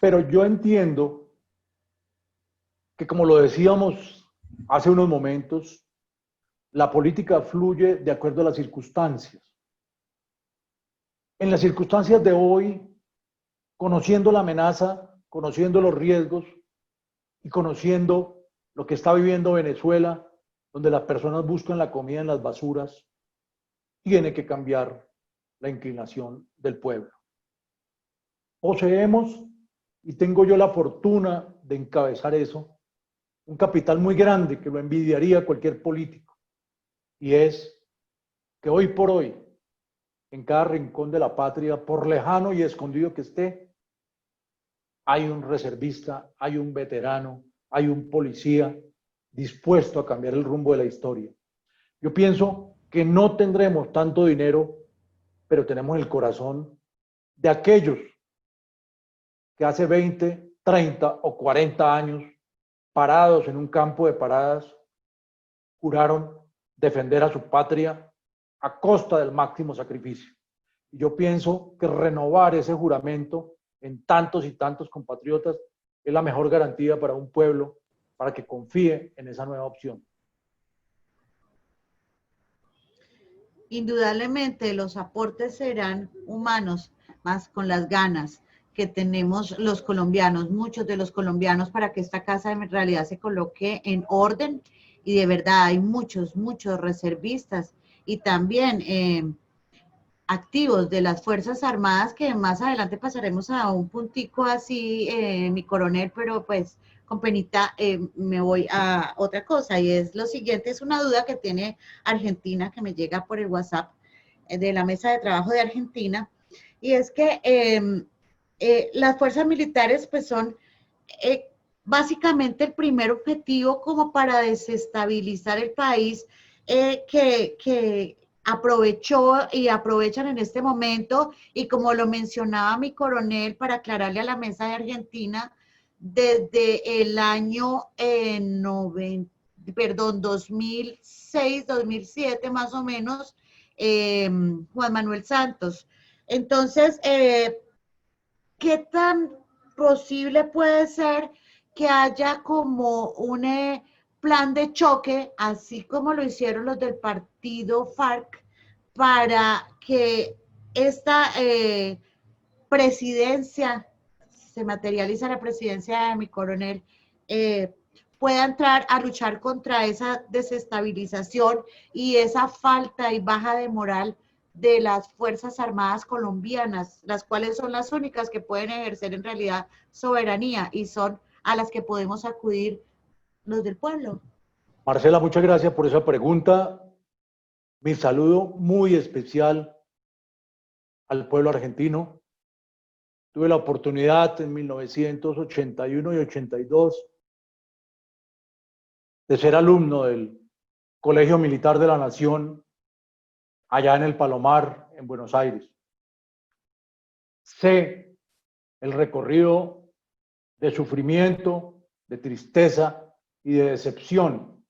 Pero yo entiendo que, como lo decíamos hace unos momentos, la política fluye de acuerdo a las circunstancias. En las circunstancias de hoy, conociendo la amenaza, conociendo los riesgos y conociendo lo que está viviendo Venezuela, donde las personas buscan la comida en las basuras, tiene que cambiar la inclinación del pueblo. Poseemos, y tengo yo la fortuna de encabezar eso, un capital muy grande que lo envidiaría cualquier político, y es que hoy por hoy, en cada rincón de la patria, por lejano y escondido que esté, hay un reservista, hay un veterano, hay un policía dispuesto a cambiar el rumbo de la historia. Yo pienso que no tendremos tanto dinero, pero tenemos el corazón de aquellos que hace 20, 30 o 40 años, parados en un campo de paradas, juraron defender a su patria a costa del máximo sacrificio. Y yo pienso que renovar ese juramento en tantos y tantos compatriotas es la mejor garantía para un pueblo, para que confíe en esa nueva opción. Indudablemente los aportes serán humanos, más con las ganas que tenemos los colombianos, muchos de los colombianos, para que esta casa en realidad se coloque en orden. Y de verdad hay muchos reservistas y también activos de las Fuerzas Armadas, que más adelante pasaremos a un puntico así, mi coronel, pero pues con penita me voy a otra cosa, y es lo siguiente: es una duda que tiene Argentina, que me llega por el WhatsApp de la mesa de trabajo de Argentina, y es que las fuerzas militares pues son básicamente el primer objetivo como para desestabilizar el país, que aprovechó y aprovechan en este momento, y como lo mencionaba mi coronel, para aclararle a la mesa de Argentina, desde el año 2006, 2007 más o menos, Juan Manuel Santos. Entonces, ¿qué tan posible puede ser que haya como un plan de choque, así como lo hicieron los del partido FARC, para que esta presidencia, se materializa la presidencia de mi coronel, pueda entrar a luchar contra esa desestabilización y esa falta y baja de moral de las Fuerzas Armadas colombianas, las cuales son las únicas que pueden ejercer en realidad soberanía y son a las que podemos acudir los del pueblo? Marcela, muchas gracias por esa pregunta. Mi saludo muy especial al pueblo argentino. Tuve la oportunidad en 1981 y 82 de ser alumno del Colegio Militar de la Nación allá en el Palomar, en Buenos Aires. Sé el recorrido de sufrimiento, de tristeza y de decepción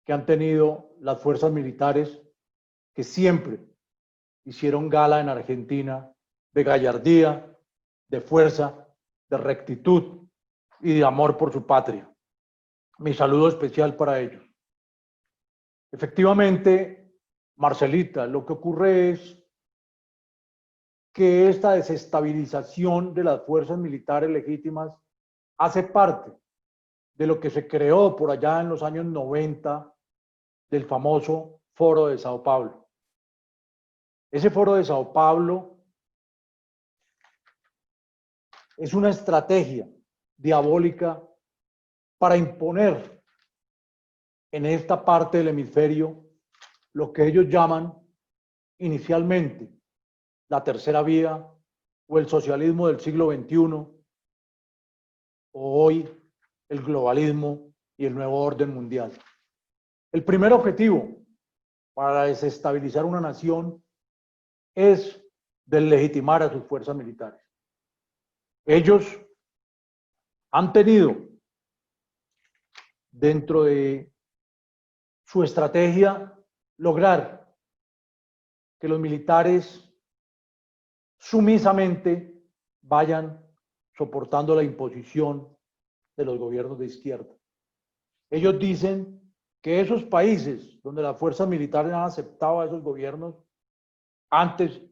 que han tenido las fuerzas militares, que siempre hicieron gala en Argentina de gallardía, de fuerza, de rectitud y de amor por su patria. Mi saludo especial para ellos. Efectivamente, Marcelita, lo que ocurre es que esta desestabilización de las fuerzas militares legítimas hace parte de lo que se creó por allá en los años 90 del famoso Foro de Sao Paulo. Ese Foro de Sao Paulo es una estrategia diabólica para imponer en esta parte del hemisferio lo que ellos llaman inicialmente la tercera vía o el socialismo del siglo XXI, o hoy el globalismo y el nuevo orden mundial. El primer objetivo para desestabilizar una nación es deslegitimar a sus fuerzas militares. Ellos han tenido dentro de su estrategia lograr que los militares sumisamente vayan soportando la imposición de los gobiernos de izquierda. Ellos dicen que esos países donde las fuerzas militares han aceptado a esos gobiernos, antes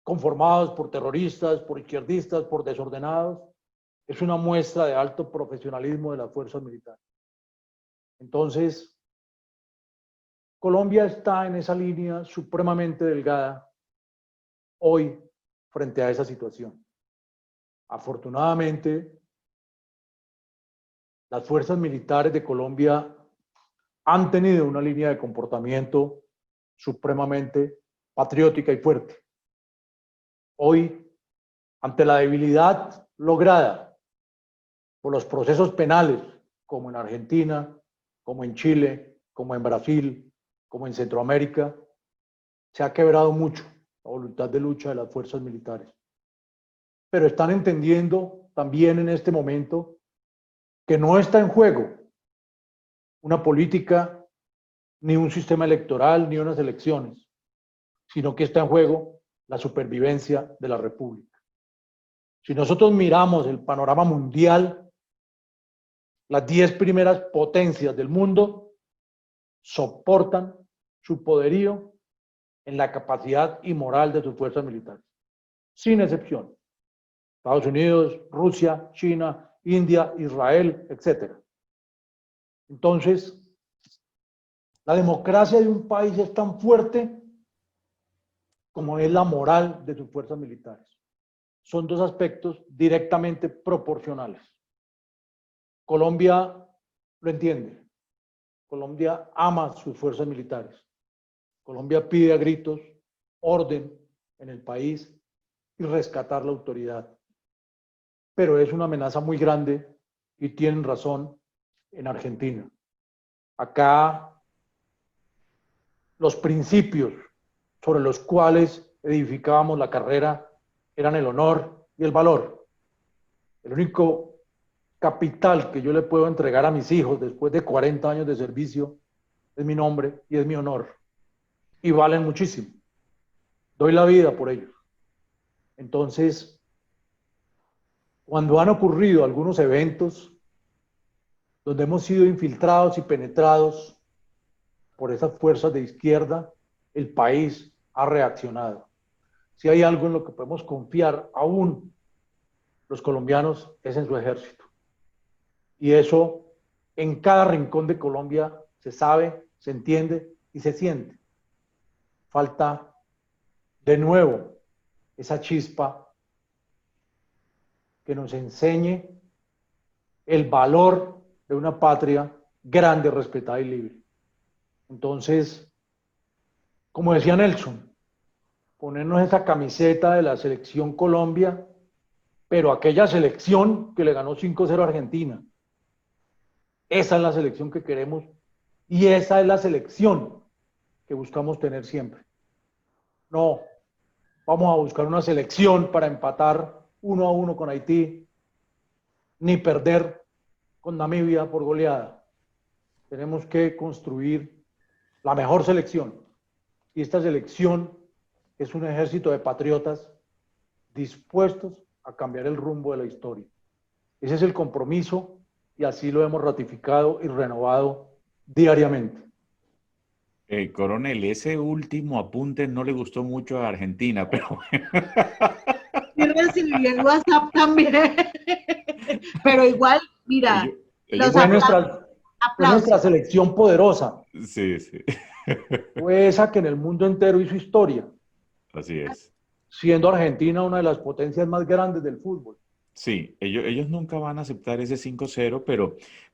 conformados por terroristas, por izquierdistas, por desordenados, es una muestra de alto profesionalismo de las fuerzas militares. Entonces, Colombia está en esa línea supremamente delgada hoy frente a esa situación. Afortunadamente, las fuerzas militares de Colombia han tenido una línea de comportamiento supremamente patriótica y fuerte. Hoy, ante la debilidad lograda por los procesos penales, como en Argentina, como en Chile, como en Brasil, como en Centroamérica, se ha quebrado mucho la voluntad de lucha de las fuerzas militares. Pero están entendiendo también en este momento que no está en juego una política, ni un sistema electoral, ni unas elecciones, sino que está en juego la supervivencia de la República. Si nosotros miramos el panorama mundial, las 10 primeras potencias del mundo soportan su poderío en la capacidad y moral de sus fuerzas militares, sin excepción. Estados Unidos, Rusia, China, India, Israel, etc. Entonces, la democracia de un país es tan fuerte como es la moral de sus fuerzas militares. Son dos aspectos directamente proporcionales. Colombia lo entiende. Colombia ama sus fuerzas militares. Colombia pide a gritos orden en el país y rescatar la autoridad. Pero es una amenaza muy grande y tienen razón en Argentina. Acá los principios sobre los cuales edificábamos la carrera eran el honor y el valor. El único capital que yo le puedo entregar a mis hijos después de 40 años de servicio es mi nombre y es mi honor. Y valen muchísimo. Doy la vida por ellos. Entonces, cuando han ocurrido algunos eventos donde hemos sido infiltrados y penetrados por esas fuerzas de izquierda, el país ha reaccionado. Si hay algo en lo que podemos confiar aún los colombianos es en su ejército. Y eso en cada rincón de Colombia se sabe, se entiende y se siente. Falta de nuevo esa chispa que nos enseñe el valor de una patria grande, respetada y libre. Entonces, como decía Nelson, ponernos esa camiseta de la selección Colombia, pero aquella selección que le ganó 5-0 a Argentina. Esa es la selección que queremos y esa es la selección que buscamos tener siempre. No, vamos a buscar una selección para empatar 1-1 con Haití, ni perder con Namibia por goleada. Tenemos que construir la mejor selección. Y esta selección es un ejército de patriotas dispuestos a cambiar el rumbo de la historia. Ese es el compromiso y así lo hemos ratificado y renovado diariamente. Coronel, ese último apunte no le gustó mucho a Argentina, pero... Yo recibí el WhatsApp también, pero igual, mira, ellos fue nuestra selección poderosa. Sí, sí. fue esa que en el mundo entero hizo historia, Así es. siendo Argentina una de las potencias más grandes del fútbol. Sí, ellos nunca van a aceptar ese 5-0,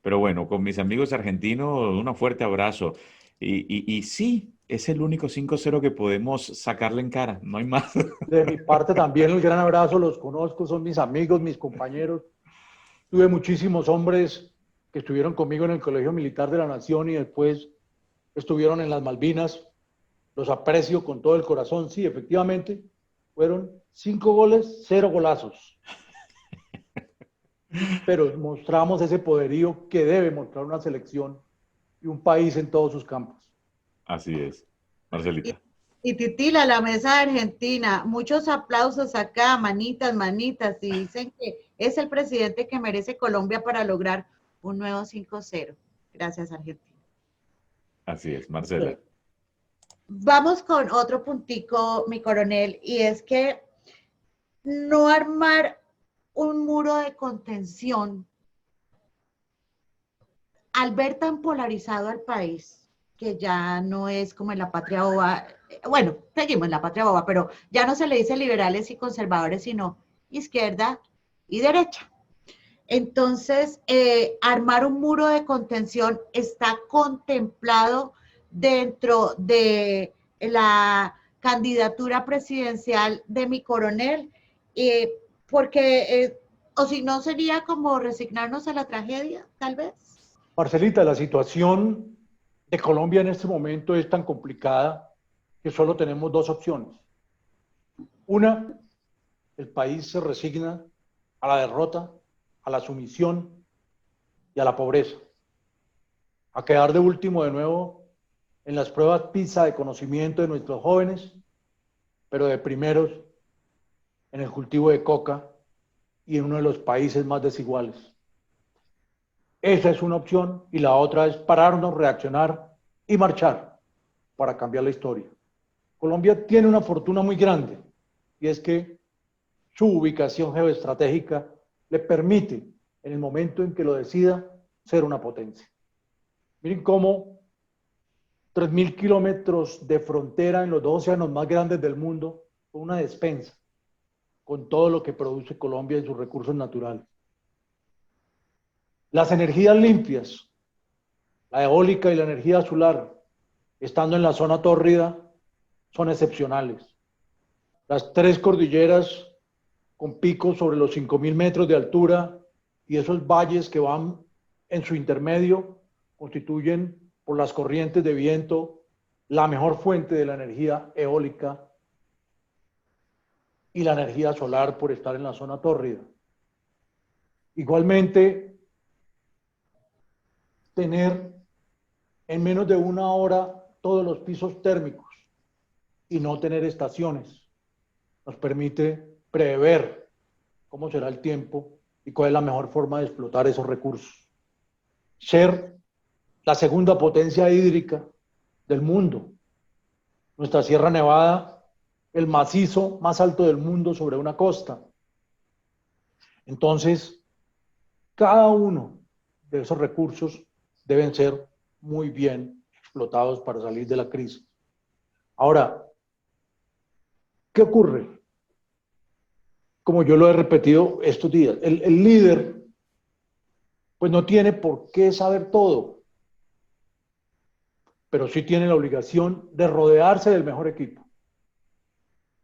pero bueno, con mis amigos argentinos, un fuerte abrazo. Y sí, es el único 5-0 que podemos sacarle en cara, no hay más. De mi parte también el gran abrazo, los conozco, son mis amigos, mis compañeros. Tuve muchísimos hombres que estuvieron conmigo en el Colegio Militar de la Nación y después estuvieron en las Malvinas. Los aprecio con todo el corazón. Sí, efectivamente, fueron 5 goles, 0 golazos. Pero mostramos ese poderío que debe mostrar una selección y un país en todos sus campos. Así es, Y, Marcelita. y Titila, la mesa de Argentina, muchos aplausos acá, manitas, manitas, y dicen que es el presidente que merece Colombia para lograr un nuevo 5-0. Gracias, Argentina. Así es, Marcela. Vamos con otro puntico, mi coronel, y es que no armar un muro de contención al ver tan polarizado al país, que ya no es como en la patria boba, bueno, seguimos en la patria boba, pero ya no se le dice liberales y conservadores, sino izquierda y derecha. Entonces, armar un muro de contención está contemplado dentro de la candidatura presidencial de mi coronel, porque, o si no, sería como resignarnos a la tragedia, tal vez. Marcelita, la situación de Colombia en este momento es tan complicada que solo tenemos dos opciones. Una, el país se resigna a la derrota, a la sumisión y a la pobreza, a quedar de último de nuevo en las pruebas PISA de conocimiento de nuestros jóvenes, pero de primeros en el cultivo de coca y en uno de los países más desiguales. Esa es una opción y la otra es pararnos, reaccionar y marchar para cambiar la historia. Colombia tiene una fortuna muy grande y es que su ubicación geoestratégica le permite, en el momento en que lo decida, ser una potencia. Miren cómo 3.000 kilómetros de frontera en los dos océanos más grandes del mundo, con una despensa, con todo lo que produce Colombia en sus recursos naturales. Las energías limpias, la eólica y la energía solar, estando en la zona tórrida, son excepcionales. Las tres cordilleras con picos sobre los 5.000 metros de altura y esos valles que van en su intermedio constituyen, por las corrientes de viento, la mejor fuente de la energía eólica y la energía solar por estar en la zona tórrida. Igualmente, tener en menos de una hora todos los pisos térmicos y no tener estaciones nos permite prever cómo será el tiempo y cuál es la mejor forma de explotar esos recursos. Ser la segunda potencia hídrica del mundo. Nuestra Sierra Nevada, el macizo más alto del mundo sobre una costa. Entonces, cada uno de esos recursos deben ser muy bien explotados para salir de la crisis. Ahora, ¿qué ocurre? Como yo lo he repetido estos días, el líder pues no tiene por qué saber todo, pero sí tiene la obligación de rodearse del mejor equipo,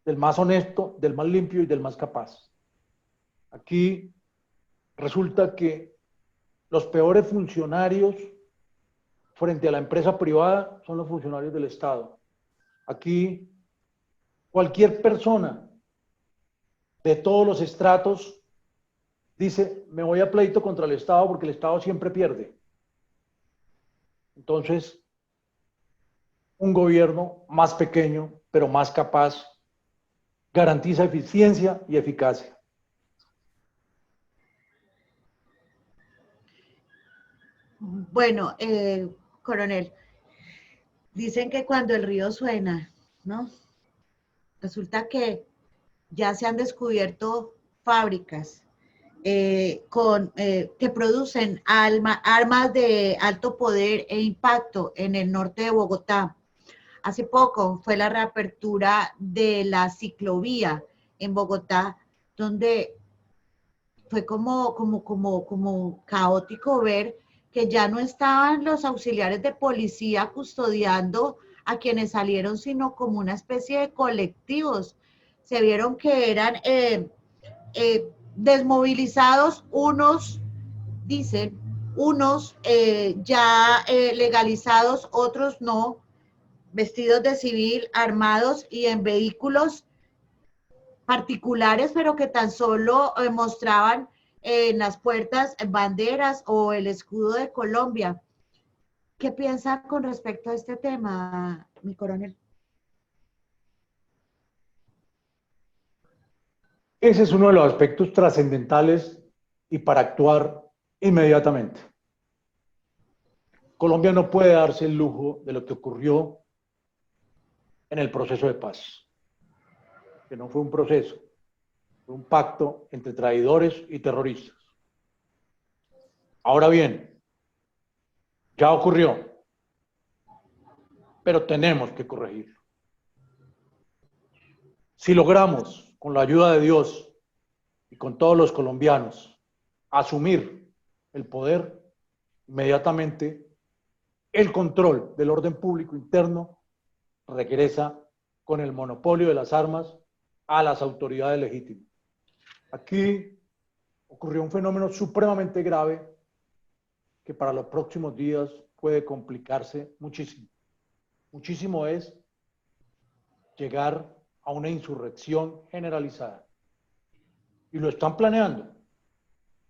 del más honesto, del más limpio y del más capaz. Aquí resulta que los peores funcionarios frente a la empresa privada son los funcionarios del Estado. Aquí cualquier persona de todos los estratos dice, me voy a pleito contra el Estado porque el Estado siempre pierde. Entonces, un gobierno más pequeño, pero más capaz, garantiza eficiencia y eficacia. Bueno, coronel, dicen que cuando el río suena, ¿no? Resulta que ya se han descubierto fábricas que producen armas de alto poder e impacto en el norte de Bogotá. Hace poco fue la reapertura de la ciclovía en Bogotá, donde fue como caótico ver que ya no estaban los auxiliares de policía custodiando a quienes salieron, sino como una especie de colectivos. Se vieron que eran desmovilizados, unos, dicen, unos ya legalizados, otros no, vestidos de civil, armados y en vehículos particulares, pero que tan solo mostraban en las puertas banderas o el escudo de Colombia. ¿Qué piensa con respecto a este tema, mi coronel? Ese es uno de los aspectos trascendentales y para actuar inmediatamente. Colombia no puede darse el lujo de lo que ocurrió en el proceso de paz, que no fue un proceso, fue un pacto entre traidores y terroristas. Ahora bien, ya ocurrió, pero tenemos que corregirlo. Si logramos, con la ayuda de Dios y con todos los colombianos, asumir el poder, inmediatamente el control del orden público interno regresa con el monopolio de las armas a las autoridades legítimas. Aquí ocurrió un fenómeno supremamente grave que para los próximos días puede complicarse muchísimo. Muchísimo es llegar a una insurrección generalizada. Y lo están planeando.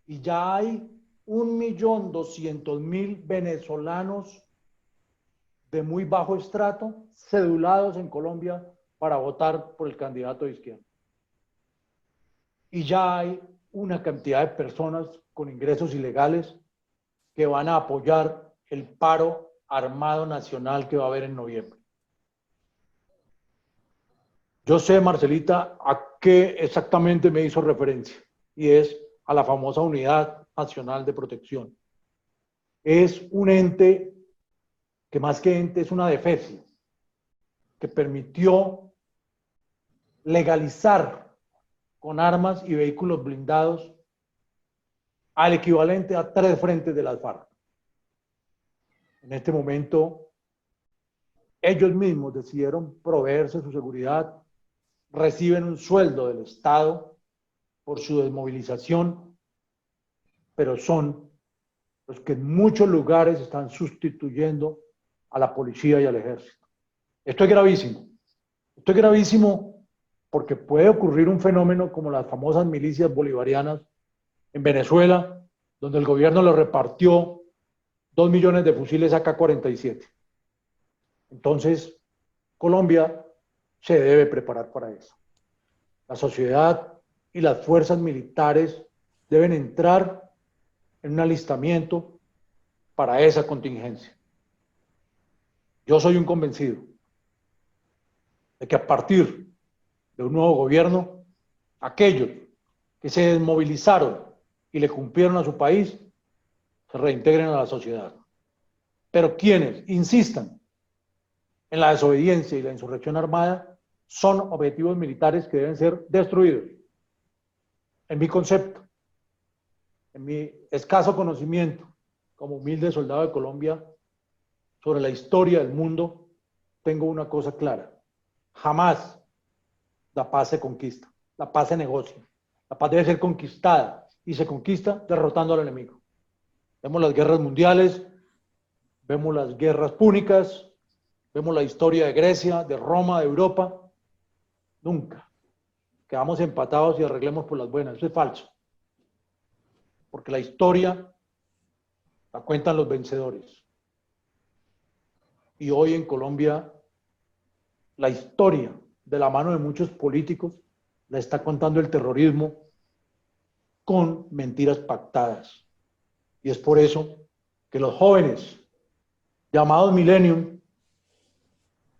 Y ya hay 1.200.000 venezolanos de muy bajo estrato cedulados en Colombia para votar por el candidato de izquierda. Y ya hay una cantidad de personas con ingresos ilegales que van a apoyar el paro armado nacional que va a haber en noviembre. Yo sé, Marcelita, a qué exactamente me hizo referencia, y es a la famosa Unidad Nacional de Protección. Es un ente que más que ente es una defesia, que permitió legalizar con armas y vehículos blindados al equivalente a 3 frentes de las FARC. En este momento, ellos mismos decidieron proveerse su seguridad, reciben un sueldo del Estado por su desmovilización, pero son los que en muchos lugares están sustituyendo a la policía y al ejército. Esto es gravísimo. Esto es gravísimo porque puede ocurrir un fenómeno como las famosas milicias bolivarianas en Venezuela, donde el gobierno le repartió 2 millones de fusiles AK-47. Entonces, Colombia se debe preparar para eso. La sociedad y las fuerzas militares deben entrar en un alistamiento para esa contingencia. Yo soy un convencido de que a partir de un nuevo gobierno, aquellos que se desmovilizaron y le cumplieron a su país, se reintegren a la sociedad. Pero quienes insistan en la desobediencia y la insurrección armada son objetivos militares que deben ser destruidos. En mi concepto, en mi escaso conocimiento como humilde soldado de Colombia sobre la historia del mundo, tengo una cosa clara. Jamás la paz se conquista, la paz se negocia. La paz debe ser conquistada y se conquista derrotando al enemigo. Vemos las guerras mundiales, vemos las guerras púnicas, vemos la historia de Grecia, de Roma, de Europa. Nunca quedamos empatados y arreglemos por las buenas. Eso es falso. Porque la historia la cuentan los vencedores. Y hoy en Colombia, la historia, de la mano de muchos políticos, la está contando el terrorismo con mentiras pactadas. Y es por eso que los jóvenes, llamados millennium,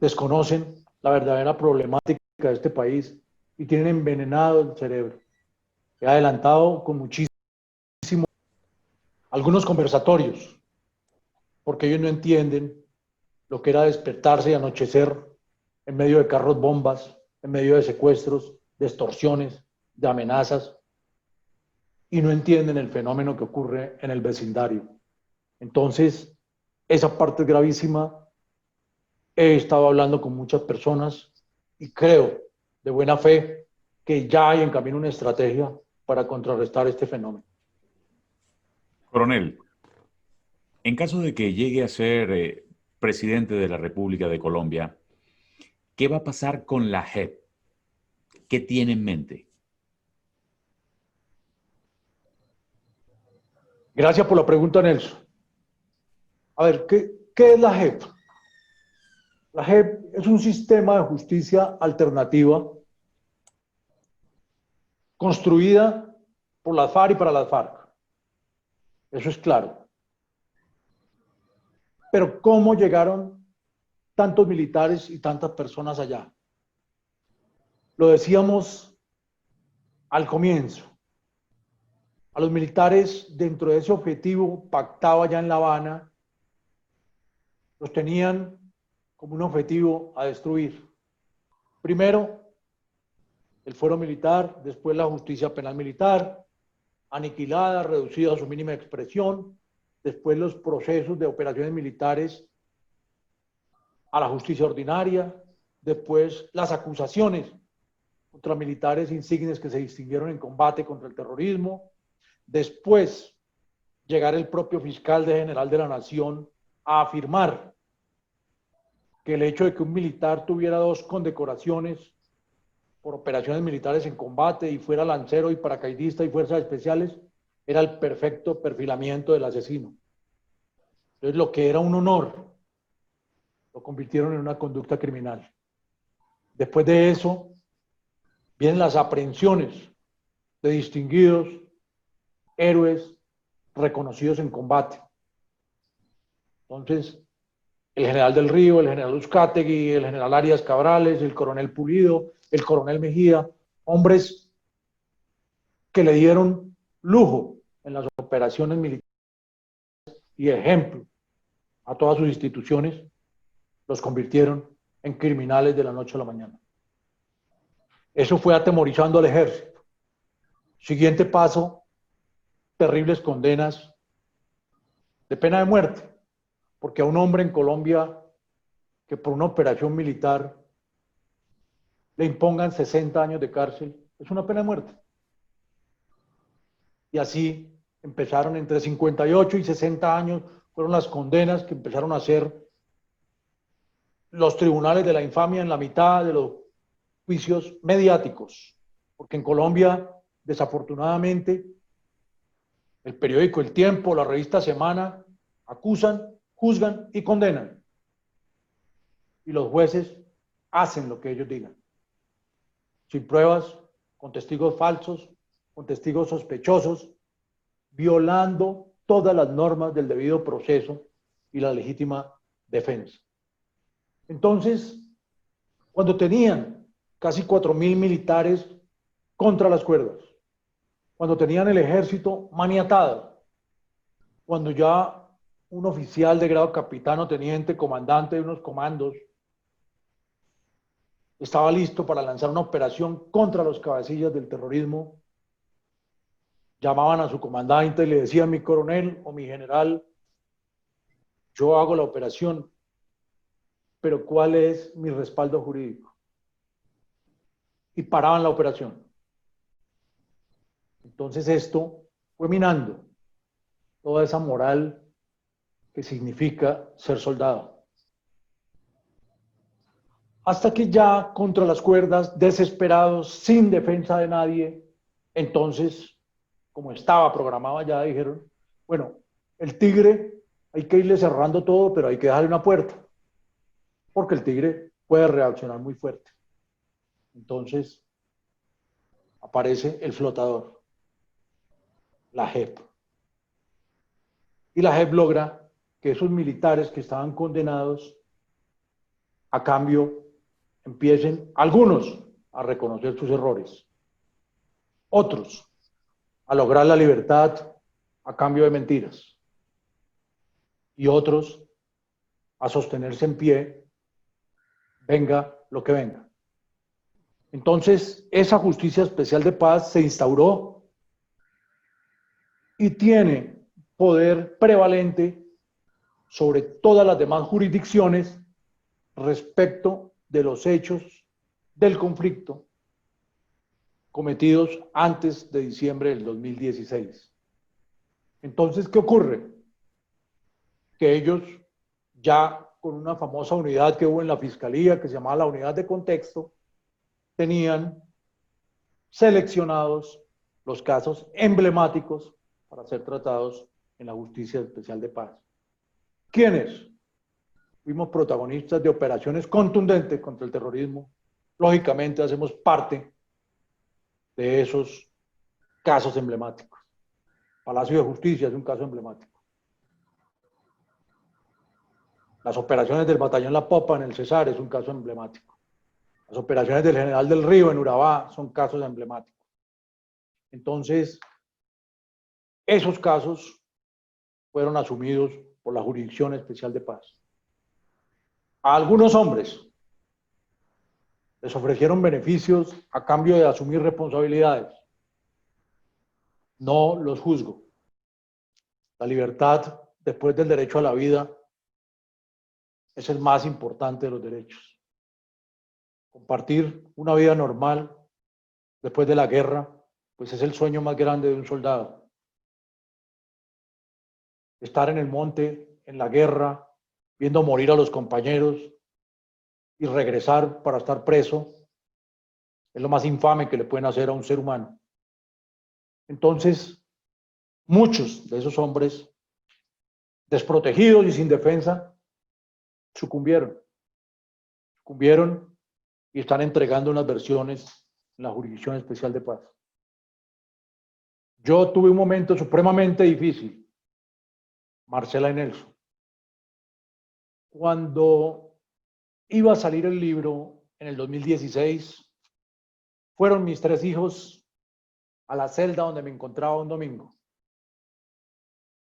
desconocen la verdadera problemática de este país y tienen envenenado el cerebro. He adelantado con muchísimo algunos conversatorios, porque ellos no entienden lo que era despertarse y anochecer en medio de carros bombas, en medio de secuestros, de extorsiones, de amenazas, y no entienden el fenómeno que ocurre en el vecindario. Entonces, esa parte es gravísima. He estado hablando con muchas personas y creo de buena fe que ya hay en camino una estrategia para contrarrestar este fenómeno. Coronel, en caso de que llegue a ser presidente de la República de Colombia, ¿qué va a pasar con la JEP? ¿Qué tiene en mente? Gracias por la pregunta, Nelson. A ver, ¿qué es la JEP? La JEP es un sistema de justicia alternativa construida por las FARC y para las FARC. Eso es claro. Pero ¿cómo llegaron tantos militares y tantas personas allá? Lo decíamos al comienzo. A los militares, dentro de ese objetivo pactado allá en La Habana, los tenían como un objetivo a destruir. Primero, el fuero militar, después la justicia penal militar, aniquilada, reducida a su mínima expresión, después los procesos de operaciones militares a la justicia ordinaria, después las acusaciones contra militares insignes que se distinguieron en combate contra el terrorismo, después llegar el propio fiscal general de la Nación a afirmar que el hecho de que un militar tuviera 2 condecoraciones por operaciones militares en combate y fuera lancero y paracaidista y fuerzas especiales era el perfecto perfilamiento del asesino. Entonces lo que era un honor lo convirtieron en una conducta criminal. Después de eso vienen las aprehensiones de distinguidos héroes reconocidos en combate. Entonces, el general del Río, el general Uzcategui, el general Arias Cabrales, el coronel Pulido, el coronel Mejía, hombres que le dieron lujo en las operaciones militares y ejemplo a todas sus instituciones, los convirtieron en criminales de la noche a la mañana. Eso fue atemorizando al ejército. Siguiente paso, terribles condenas de pena de muerte, porque a un hombre en Colombia que por una operación militar le impongan 60 años de cárcel, es una pena de muerte. Y así empezaron entre 58 y 60 años, fueron las condenas que empezaron a hacer los tribunales de la infamia en la mitad de los juicios mediáticos, porque en Colombia, desafortunadamente, el periódico El Tiempo, la revista Semana, acusan, juzgan y condenan. Y los jueces hacen lo que ellos digan, sin pruebas, con testigos falsos, con testigos sospechosos, violando todas las normas del debido proceso y la legítima defensa. Entonces, cuando tenían casi 4.000 militares contra las cuerdas, cuando tenían el ejército maniatado, cuando ya un oficial de grado capitán o teniente, comandante de unos comandos, estaba listo para lanzar una operación contra los cabecillas del terrorismo, llamaban a su comandante y le decían: mi coronel o mi general, yo hago la operación, pero ¿cuál es mi respaldo jurídico? Y paraban la operación. Entonces esto fue minando toda esa moral que significa ser soldado. Hasta que ya contra las cuerdas, desesperados, sin defensa de nadie, entonces, como estaba programado ya, dijeron: bueno, el tigre hay que irle cerrando todo, pero hay que dejarle una puerta, porque el tigre puede reaccionar muy fuerte. Entonces aparece el flotador, la JEP. Y la JEP logra que esos militares que estaban condenados, a cambio, empiecen algunos a reconocer sus errores, otros a lograr la libertad a cambio de mentiras, y otros a sostenerse en pie, venga lo que venga. Entonces, esa justicia especial de paz se instauró y tiene poder prevalente sobre todas las demás jurisdicciones respecto de los hechos del conflicto cometidos antes de diciembre del 2016. Entonces, ¿qué ocurre? Que ellos ya con una famosa unidad que hubo en la Fiscalía, que se llamaba la Unidad de Contexto, tenían seleccionados los casos emblemáticos para ser tratados en la Justicia Especial de Paz. ¿Quiénes? Fuimos protagonistas de operaciones contundentes contra el terrorismo. Lógicamente hacemos parte de esos casos emblemáticos. Palacio de Justicia es un caso emblemático. Las operaciones del Batallón La Popa en el Cesar es un caso emblemático. Las operaciones del General del Río en Urabá son casos emblemáticos. Entonces, esos casos fueron asumidos por la Jurisdicción Especial de Paz. A algunos hombres les ofrecieron beneficios a cambio de asumir responsabilidades. No los juzgo. La libertad, después del derecho a la vida, es el más importante de los derechos. Compartir una vida normal después de la guerra, pues es el sueño más grande de un soldado. Estar en el monte, en la guerra, viendo morir a los compañeros y regresar para estar preso, es lo más infame que le pueden hacer a un ser humano. Entonces, muchos de esos hombres, desprotegidos y sin defensa, sucumbieron y están entregando unas versiones en la Jurisdicción Especial de Paz. Yo tuve un momento supremamente difícil, Marcela y Nelson. Cuando iba a salir el libro en el 2016, fueron mis 3 hijos a la celda donde me encontraba un domingo.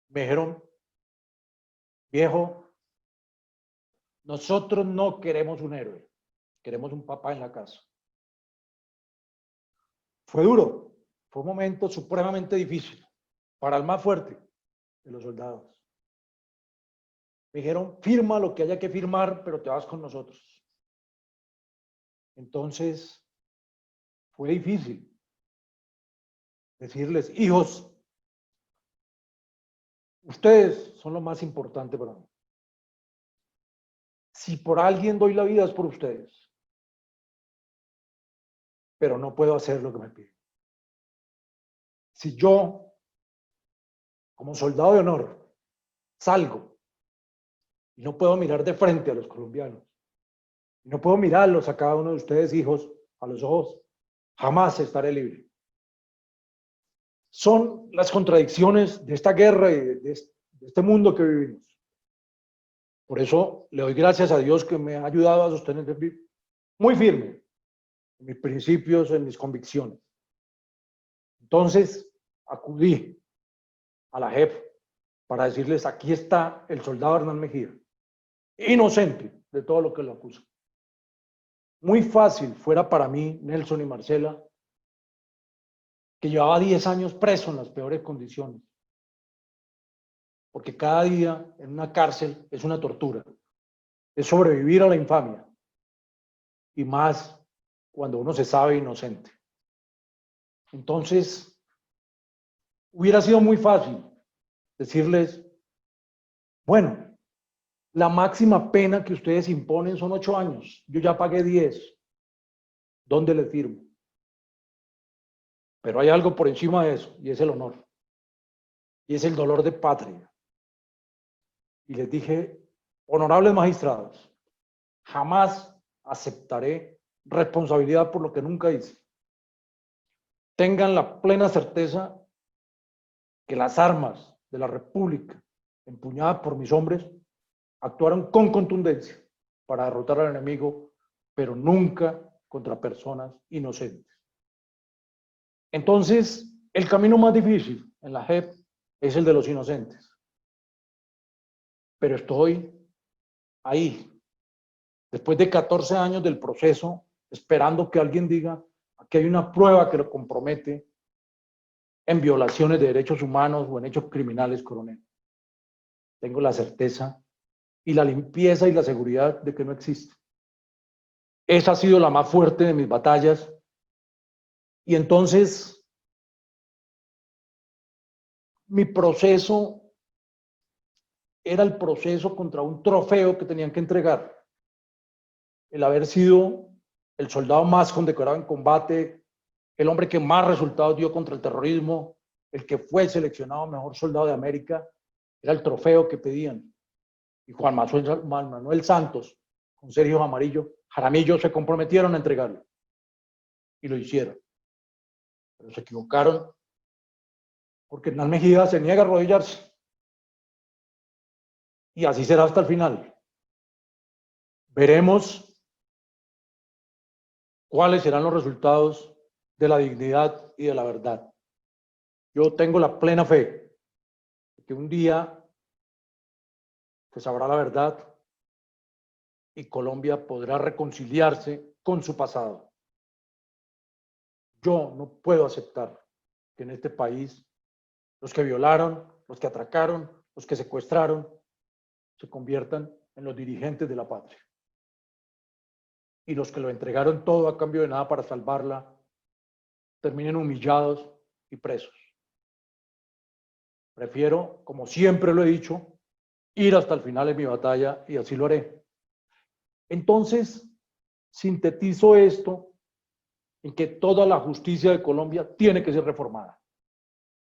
Me dijeron, viejo, nosotros no queremos un héroe, queremos un papá en la casa. Fue duro, fue un momento supremamente difícil para el más fuerte de los soldados. Me dijeron, firma lo que haya que firmar, pero te vas con nosotros. Entonces, fue difícil decirles, hijos, ustedes son lo más importante para mí. Si por alguien doy la vida es por ustedes, pero no puedo hacer lo que me piden. Si yo, como soldado de honor, salgo y no puedo mirar de frente a los colombianos, y no puedo mirarlos a cada uno de ustedes, hijos, a los ojos, jamás estaré libre. Son las contradicciones de esta guerra y de este mundo que vivimos. Por eso le doy gracias a Dios que me ha ayudado a sostener muy firme en mis principios, en mis convicciones. Entonces acudí a la JEP para decirles, aquí está el soldado Hernán Mejía, inocente de todo lo que lo acusa. Muy fácil fuera para mí, Nelson y Marcela, que llevaba 10 años preso en las peores condiciones, porque cada día en una cárcel es una tortura, es sobrevivir a la infamia, y más cuando uno se sabe inocente. Entonces, hubiera sido muy fácil decirles, bueno, la máxima pena que ustedes imponen son 8 años, yo ya pagué 10, ¿dónde le firmo? Pero hay algo por encima de eso, y es el honor, y es el dolor de patria. Y les dije, honorables magistrados, jamás aceptaré responsabilidad por lo que nunca hice. Tengan la plena certeza que las armas de la República, empuñadas por mis hombres, actuaron con contundencia para derrotar al enemigo, pero nunca contra personas inocentes. Entonces, el camino más difícil en la JEP es el de los inocentes. Pero estoy ahí, después de 14 años del proceso, esperando que alguien diga que hay una prueba que lo compromete en violaciones de derechos humanos o en hechos criminales, coronel. Tengo la certeza y la limpieza y la seguridad de que no existe. Esa ha sido la más fuerte de mis batallas. Y entonces, mi proceso era el proceso contra un trofeo que tenían que entregar. El haber sido el soldado más condecorado en combate, el hombre que más resultados dio contra el terrorismo, el que fue seleccionado mejor soldado de América, era el trofeo que pedían. Y Juan Manuel Santos, con Sergio Jaramillo, se comprometieron a entregarlo. Y lo hicieron. Pero se equivocaron porque Hernán Mejía se niega a arrodillarse. Y así será hasta el final. Veremos cuáles serán los resultados de la dignidad y de la verdad. Yo tengo la plena fe de que un día se sabrá la verdad y Colombia podrá reconciliarse con su pasado. Yo no puedo aceptar que en este país los que violaron, los que atracaron, los que secuestraron, se conviertan en los dirigentes de la patria. Y los que lo entregaron todo a cambio de nada para salvarla, terminen humillados y presos. Prefiero, como siempre lo he dicho, ir hasta el final en mi batalla y así lo haré. Entonces, sintetizo esto en que toda la justicia de Colombia tiene que ser reformada.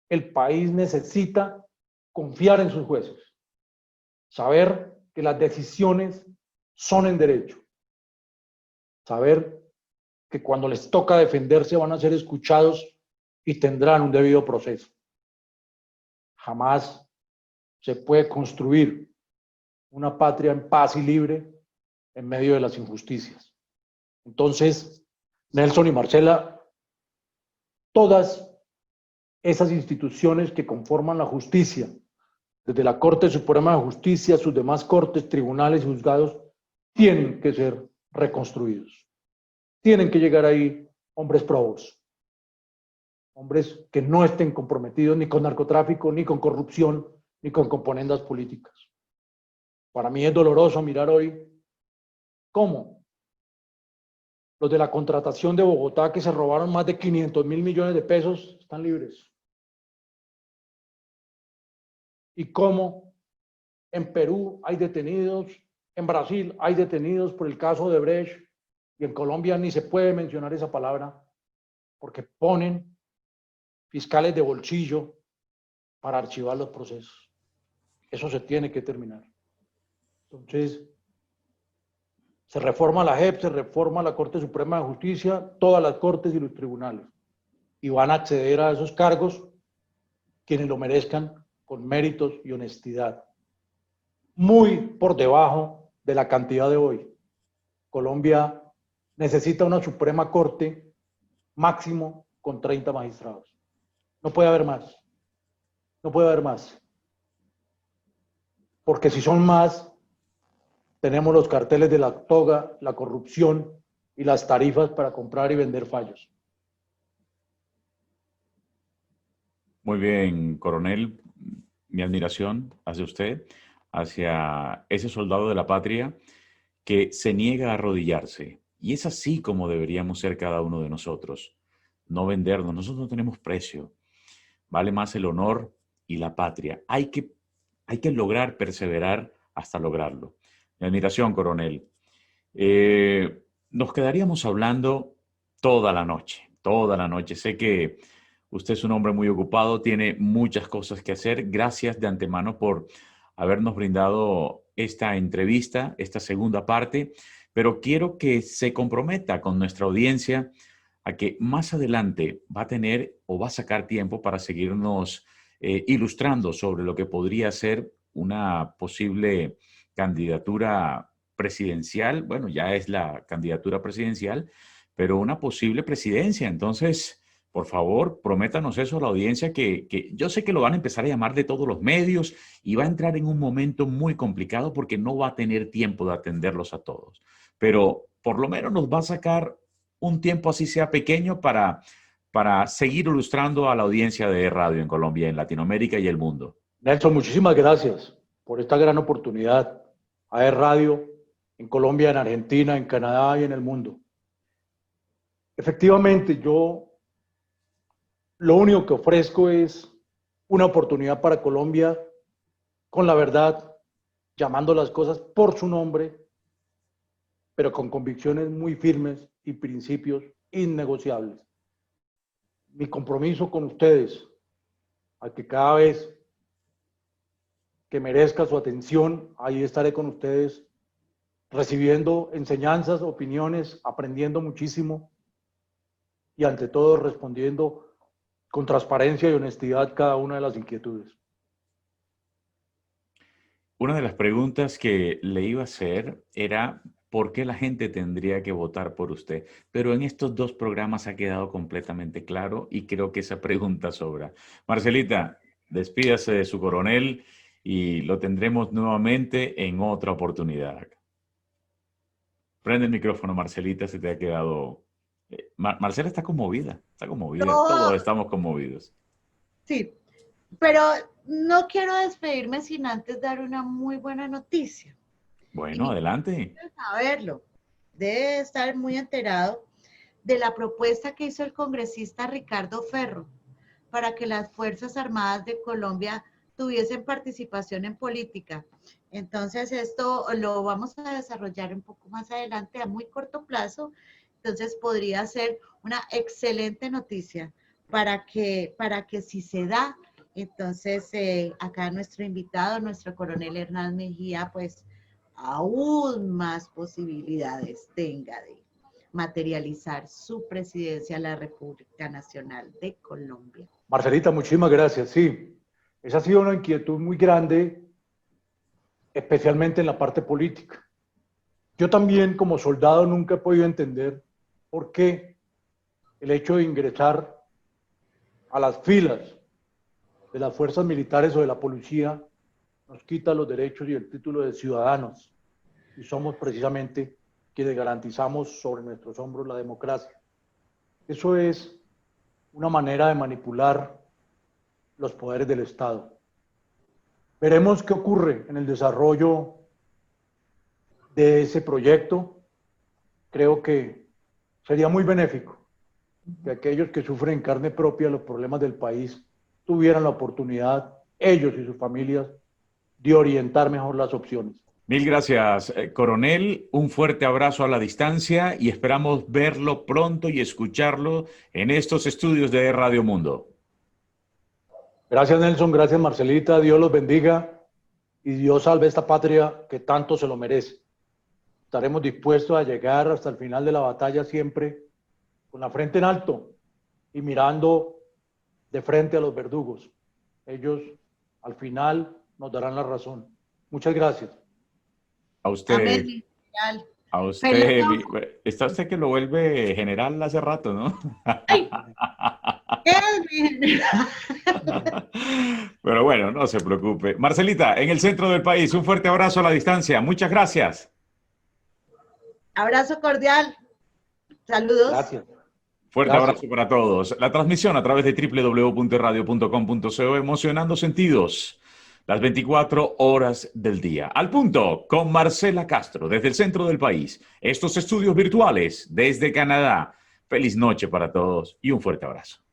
El país necesita confiar en sus jueces, saber que las decisiones son en derecho, saber que cuando les toca defenderse van a ser escuchados y tendrán un debido proceso. Jamás se puede construir una patria en paz y libre en medio de las injusticias. Entonces, Nelson y Marcela, todas esas instituciones que conforman la justicia, desde la Corte Suprema de Justicia, sus demás cortes, tribunales y juzgados, tienen que ser reconstruidos. Tienen que llegar ahí hombres probos, hombres que no estén comprometidos ni con narcotráfico, ni con corrupción, ni con componendas políticas. Para mí es doloroso mirar hoy cómo los de la contratación de Bogotá, que se robaron más de 500.000 millones de pesos, están libres. Y cómo en Perú hay detenidos, en Brasil hay detenidos por el caso de Brecht, y en Colombia ni se puede mencionar esa palabra, porque ponen fiscales de bolsillo para archivar los procesos. Eso se tiene que terminar. Entonces, se reforma la JEP, se reforma la Corte Suprema de Justicia, todas las cortes y los tribunales. Y van a acceder a esos cargos quienes lo merezcan con méritos y honestidad. Muy por debajo de la cantidad de hoy. Colombia necesita una Suprema Corte máximo con 30 magistrados. No puede haber más. No puede haber más. Porque si son más, tenemos los carteles de la toga, la corrupción y las tarifas para comprar y vender fallos. Muy bien, coronel. Mi admiración hacia usted, hacia ese soldado de la patria que se niega a arrodillarse. Y es así como deberíamos ser cada uno de nosotros. No vendernos. Nosotros no tenemos precio. Vale más el honor y la patria. Hay que lograr perseverar hasta lograrlo. Mi admiración, coronel. Nos quedaríamos hablando toda la noche, toda la noche. Sé que usted es un hombre muy ocupado, tiene muchas cosas que hacer. Gracias de antemano por habernos brindado esta entrevista, esta segunda parte, pero quiero que se comprometa con nuestra audiencia a que más adelante va a tener o va a sacar tiempo para seguirnos ilustrando sobre lo que podría ser una posible candidatura presidencial. Bueno, ya es la candidatura presidencial, pero una posible presidencia. Entonces, por favor, prométanos eso a la audiencia, que yo sé que lo van a empezar a llamar de todos los medios y va a entrar en un momento muy complicado porque no va a tener tiempo de atenderlos a todos. Pero por lo menos nos va a sacar un tiempo, así sea pequeño, para seguir ilustrando a la audiencia de radio en Colombia, en Latinoamérica y el mundo. Nelson, muchísimas gracias por esta gran oportunidad. A Radio en Colombia, en Argentina, en Canadá y en el mundo. Efectivamente, yo lo único que ofrezco es una oportunidad para Colombia con la verdad, llamando las cosas por su nombre, pero con convicciones muy firmes y principios innegociables. Mi compromiso con ustedes, a que cada vez que merezca su atención, ahí estaré con ustedes, recibiendo enseñanzas, opiniones, aprendiendo muchísimo y ante todo respondiendo con transparencia y honestidad cada una de las inquietudes. Una de las preguntas que le iba a hacer era ¿por qué la gente tendría que votar por usted? Pero en estos dos programas ha quedado completamente claro y creo que esa pregunta sobra. Marcelita, despídase de su coronel y lo tendremos nuevamente en otra oportunidad. Prende el micrófono, Marcelita, se te ha quedado... Marcela está conmovida, no. Todos estamos conmovidos. Sí, pero no quiero despedirme sin antes dar una muy buena noticia. Bueno, adelante. Saberlo, debe estar muy enterado de la propuesta que hizo el congresista Ricardo Ferro para que las Fuerzas Armadas de Colombia tuviesen participación en política. Entonces, esto lo vamos a desarrollar un poco más adelante a muy corto plazo. Entonces, podría ser una excelente noticia para que si se da, entonces acá nuestro invitado, nuestro coronel Hernán Mejía, pues aún más posibilidades tenga de materializar su presidencia de la República Nacional de Colombia. Marcelita, muchísimas gracias. Sí, esa ha sido una inquietud muy grande, especialmente en la parte política. Yo también, como soldado, nunca he podido entender por qué el hecho de ingresar a las filas de las fuerzas militares o de la policía nos quita los derechos y el título de ciudadanos. Y somos precisamente quienes garantizamos sobre nuestros hombros la democracia. Eso es una manera de manipular los poderes del Estado. Veremos qué ocurre en el desarrollo de ese proyecto. Creo que sería muy benéfico que aquellos que sufren en carne propia los problemas del país tuvieran la oportunidad, ellos y sus familias, de orientar mejor las opciones. Mil gracias, coronel. Un fuerte abrazo a la distancia y esperamos verlo pronto y escucharlo en estos estudios de Radio Mundo. Gracias, Nelson. Gracias, Marcelita. Dios los bendiga y Dios salve esta patria que tanto se lo merece. Estaremos dispuestos a llegar hasta el final de la batalla siempre con la frente en alto y mirando de frente a los verdugos. Ellos al final nos darán la razón. Muchas gracias. A usted. Amén. A usted. Está usted que lo vuelve general hace rato, ¿no? Ay, pero bueno, no se preocupe. Marcelita, en el centro del país, un fuerte abrazo a la distancia. Muchas gracias. Abrazo cordial. Saludos. Gracias. Fuerte abrazo para todos. La transmisión a través de www.radio.com.co, emocionando sentidos. Las 24 horas del día. Al punto, con Marcela Castro, desde el centro del país. Estos estudios virtuales desde Canadá. Feliz noche para todos y un fuerte abrazo.